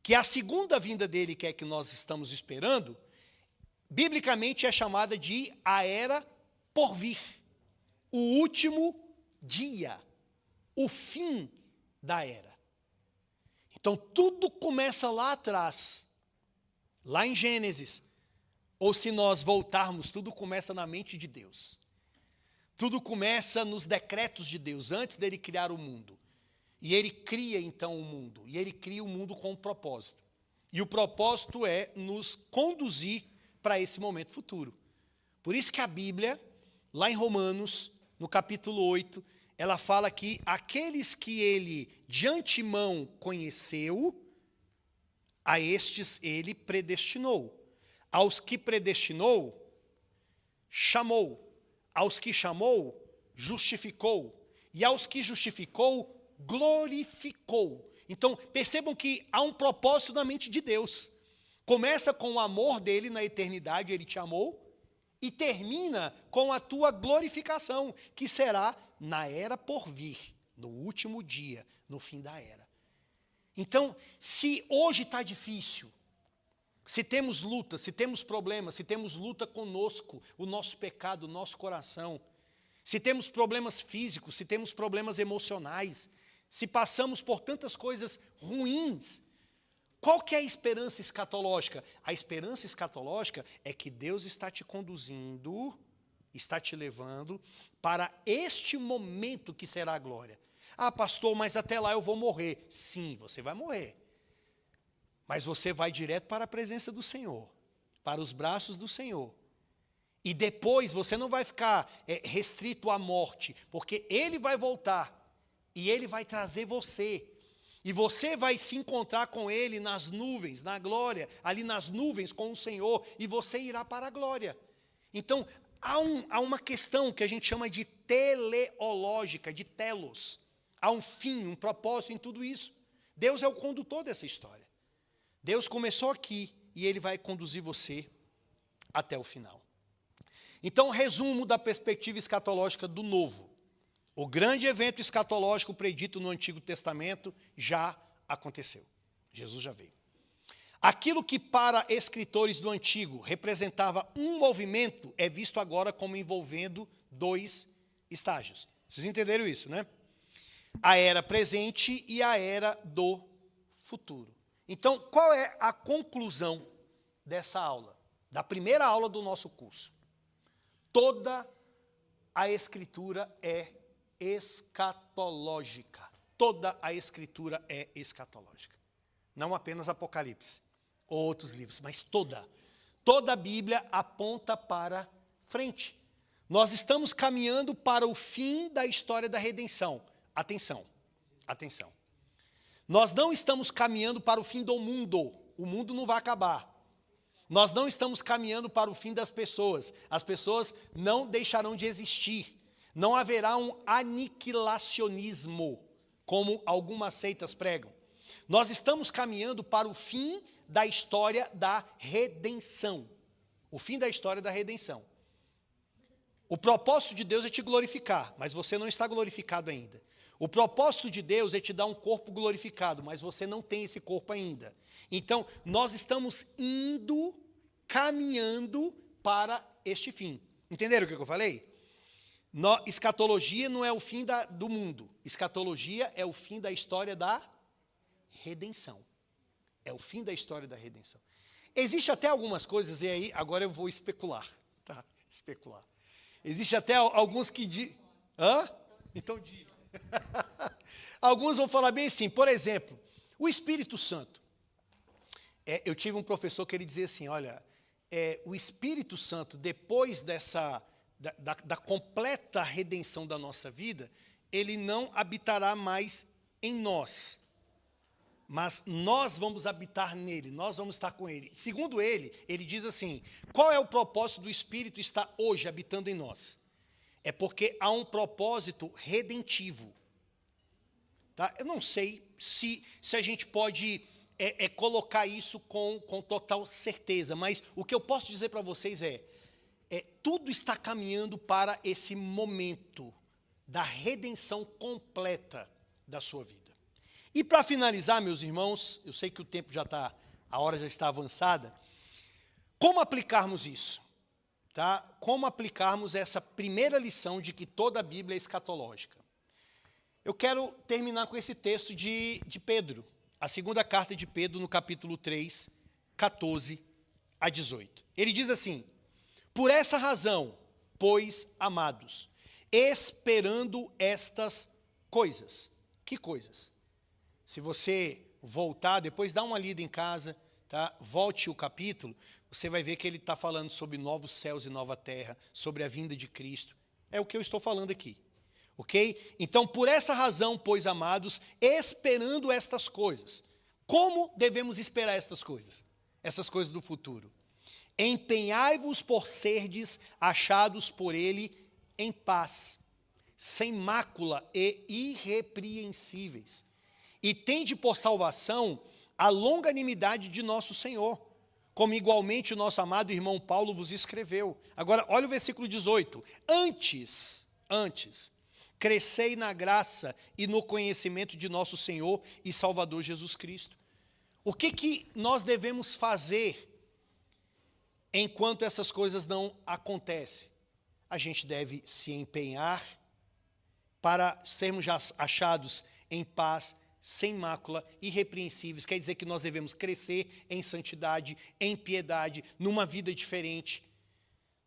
Que a segunda vinda dele, que é que nós estamos esperando, biblicamente é chamada de a era por vir. O último dia. o fim da era. Então, tudo começa lá atrás, lá em Gênesis. Ou se nós voltarmos, tudo começa na mente de Deus. Tudo começa nos decretos de Deus, antes dele criar o mundo. E ele cria, então, o mundo. E ele cria o mundo com um propósito. E o propósito é nos conduzir para esse momento futuro. Por isso que a Bíblia, lá em Romanos, no capítulo 8, ela fala que aqueles que ele de antemão conheceu, a estes ele predestinou. Aos que predestinou, chamou. Aos que chamou, justificou. E aos que justificou, glorificou. Então, percebam que há um propósito na mente de Deus. Começa com o amor dele na eternidade, ele te amou, e termina com a tua glorificação, que será na era por vir, no último dia, no fim da era. Então, se hoje está difícil, se temos luta, se temos problemas, se temos luta conosco, o nosso pecado, o nosso coração, se temos problemas físicos, se temos problemas emocionais, se passamos por tantas coisas ruins, qual que é a esperança escatológica? A esperança escatológica é que Deus está te conduzindo, está te levando para este momento que será a glória. Ah, pastor, mas até lá eu vou morrer. Sim, você vai morrer. Mas você vai direto para a presença do Senhor, para os braços do Senhor. E depois você não vai ficar restrito à morte, porque Ele vai voltar e Ele vai trazer você. E você vai se encontrar com Ele nas nuvens, na glória, ali nas nuvens com o Senhor, e você irá para a glória. Então, há uma questão que a gente chama de teleológica, de telos. Há um fim, um propósito em tudo isso. Deus é o condutor dessa história. Deus começou aqui e Ele vai conduzir você até o final. Então, resumo da perspectiva escatológica do novo. O grande evento escatológico predito no Antigo Testamento já aconteceu. Jesus já veio. Aquilo que para escritores do Antigo representava um movimento é visto agora como envolvendo dois estágios. Vocês entenderam isso, né? A era presente e a era do futuro. Então, qual é a conclusão dessa aula? Da primeira aula do nosso curso. Toda a Escritura é escatológica. Toda a Escritura é escatológica. Não apenas Apocalipse ou outros livros, mas toda. Toda a Bíblia aponta para frente. Nós estamos caminhando para o fim da história da redenção. Atenção, atenção. Nós não estamos caminhando para o fim do mundo. O mundo não vai acabar. Nós não estamos caminhando para o fim das pessoas. As pessoas não deixarão de existir. Não haverá um aniquilacionismo, como algumas seitas pregam. Nós estamos caminhando para o fim da história da redenção. O fim da história da redenção. O propósito de Deus é te glorificar, mas você não está glorificado ainda. O propósito de Deus é te dar um corpo glorificado, mas você não tem esse corpo ainda. Então, nós estamos caminhando para este fim. Entenderam o que eu falei? Escatologia não é o fim do mundo. Escatologia é o fim da história da redenção. É o fim da história da redenção. Existe até algumas coisas, e aí agora eu vou especular. Tá? Especular. Existe até alguns que dizem... Hã? Então diga. Alguns vão falar bem assim, por exemplo, o Espírito Santo. Eu tive um professor que ele dizia assim, olha, o Espírito Santo, depois da completa redenção da nossa vida, ele não habitará mais em nós, mas nós vamos habitar nele, nós vamos estar com ele. Segundo ele diz assim, qual é o propósito do Espírito estar hoje habitando em nós? É porque há um propósito redentivo. Tá? Eu não sei se a gente pode colocar isso com total certeza, mas o que eu posso dizer para vocês tudo está caminhando para esse momento da redenção completa da sua vida. E para finalizar, meus irmãos, eu sei que o tempo já está, a hora já está avançada, como aplicarmos isso? Tá? Como aplicarmos essa primeira lição de que toda a Bíblia é escatológica? Eu quero terminar com esse texto de Pedro, a segunda carta de Pedro, no capítulo 3, 14 a 18. Ele diz assim: por essa razão, pois, amados, esperando estas coisas. Que coisas? Se você voltar, depois dá uma lida em casa, tá? Volte o capítulo, você vai ver que ele está falando sobre novos céus e nova terra, sobre a vinda de Cristo. É o que eu estou falando aqui. Ok? Então, por essa razão, pois, amados, esperando estas coisas. Como devemos esperar estas coisas? Essas coisas do futuro. Empenhai-vos por serdes achados por ele em paz, sem mácula e irrepreensíveis. E tende por salvação a longanimidade de nosso Senhor, como igualmente o nosso amado irmão Paulo vos escreveu. Agora, olha o versículo 18. Antes, crescei na graça e no conhecimento de nosso Senhor e Salvador Jesus Cristo. O que nós devemos fazer enquanto essas coisas não acontecem? A gente deve se empenhar para sermos já achados em paz, sem mácula, irrepreensíveis. Quer dizer que nós devemos crescer em santidade, em piedade, numa vida diferente.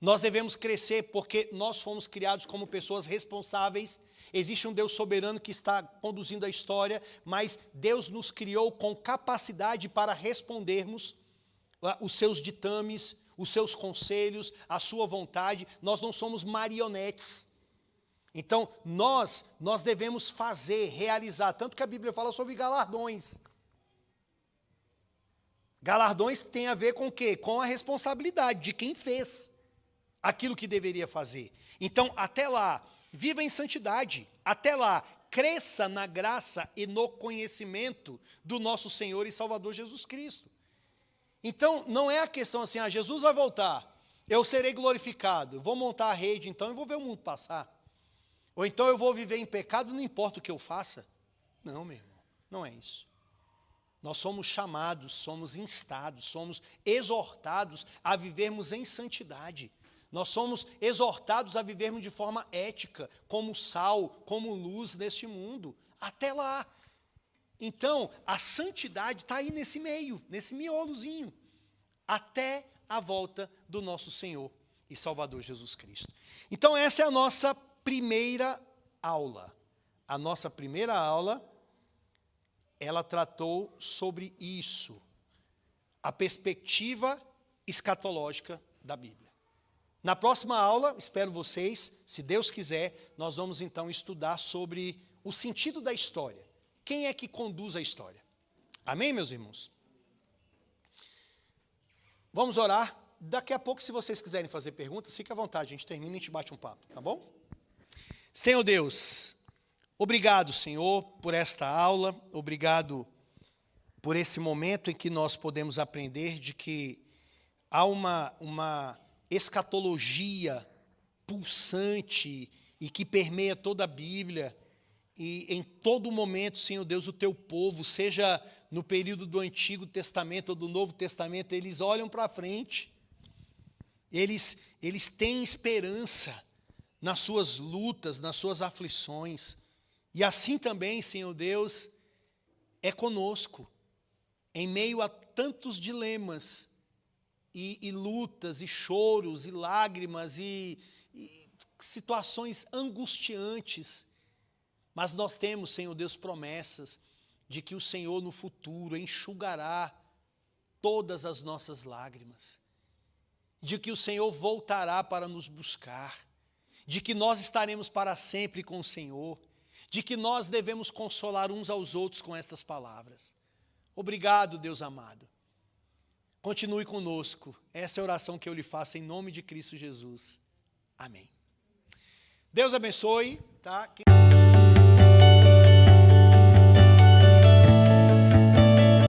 Nós devemos crescer porque nós fomos criados como pessoas responsáveis. Existe um Deus soberano que está conduzindo a história, mas Deus nos criou com capacidade para respondermos os seus ditames, os seus conselhos, a sua vontade. Nós não somos marionetes. Então, nós devemos fazer, realizar, tanto que a Bíblia fala sobre galardões. Galardões tem a ver com o quê? Com a responsabilidade de quem fez aquilo que deveria fazer. Então, até lá, viva em santidade. Até lá, cresça na graça e no conhecimento do nosso Senhor e Salvador Jesus Cristo. Então, não é a questão assim, Jesus vai voltar, eu serei glorificado, vou montar a rede, então eu vou ver o mundo passar. Ou então eu vou viver em pecado, não importa o que eu faça. Não, meu irmão, não é isso. Nós somos chamados, somos instados, somos exortados a vivermos em santidade. Nós somos exortados a vivermos de forma ética, como sal, como luz neste mundo. Até lá. Então, a santidade está aí nesse meio, nesse miolozinho. Até a volta do nosso Senhor e Salvador Jesus Cristo. Então, essa é a nossa primeira aula. A nossa primeira aula, ela tratou sobre isso. A perspectiva escatológica da Bíblia. Na próxima aula, espero vocês, se Deus quiser, nós vamos então estudar sobre o sentido da história. Quem é que conduz a história? Amém, meus irmãos? Vamos orar. Daqui a pouco, se vocês quiserem fazer perguntas, fique à vontade, a gente termina e a gente bate um papo, tá bom? Senhor Deus, obrigado, Senhor, por esta aula, obrigado por esse momento em que nós podemos aprender de que há uma escatologia pulsante e que permeia toda a Bíblia, e em todo momento, Senhor Deus, o teu povo, seja no período do Antigo Testamento ou do Novo Testamento, eles olham para frente, eles têm esperança nas suas lutas, nas suas aflições, e assim também, Senhor Deus, é conosco, em meio a tantos dilemas, e lutas, e choros, e lágrimas, e situações angustiantes, mas nós temos, Senhor Deus, promessas de que o Senhor no futuro enxugará todas as nossas lágrimas, de que o Senhor voltará para nos buscar, de que nós estaremos para sempre com o Senhor, de que nós devemos consolar uns aos outros com estas palavras. Obrigado, Deus amado. Continue conosco. Essa é a oração que eu lhe faço em nome de Cristo Jesus. Amém. Deus abençoe. Tá?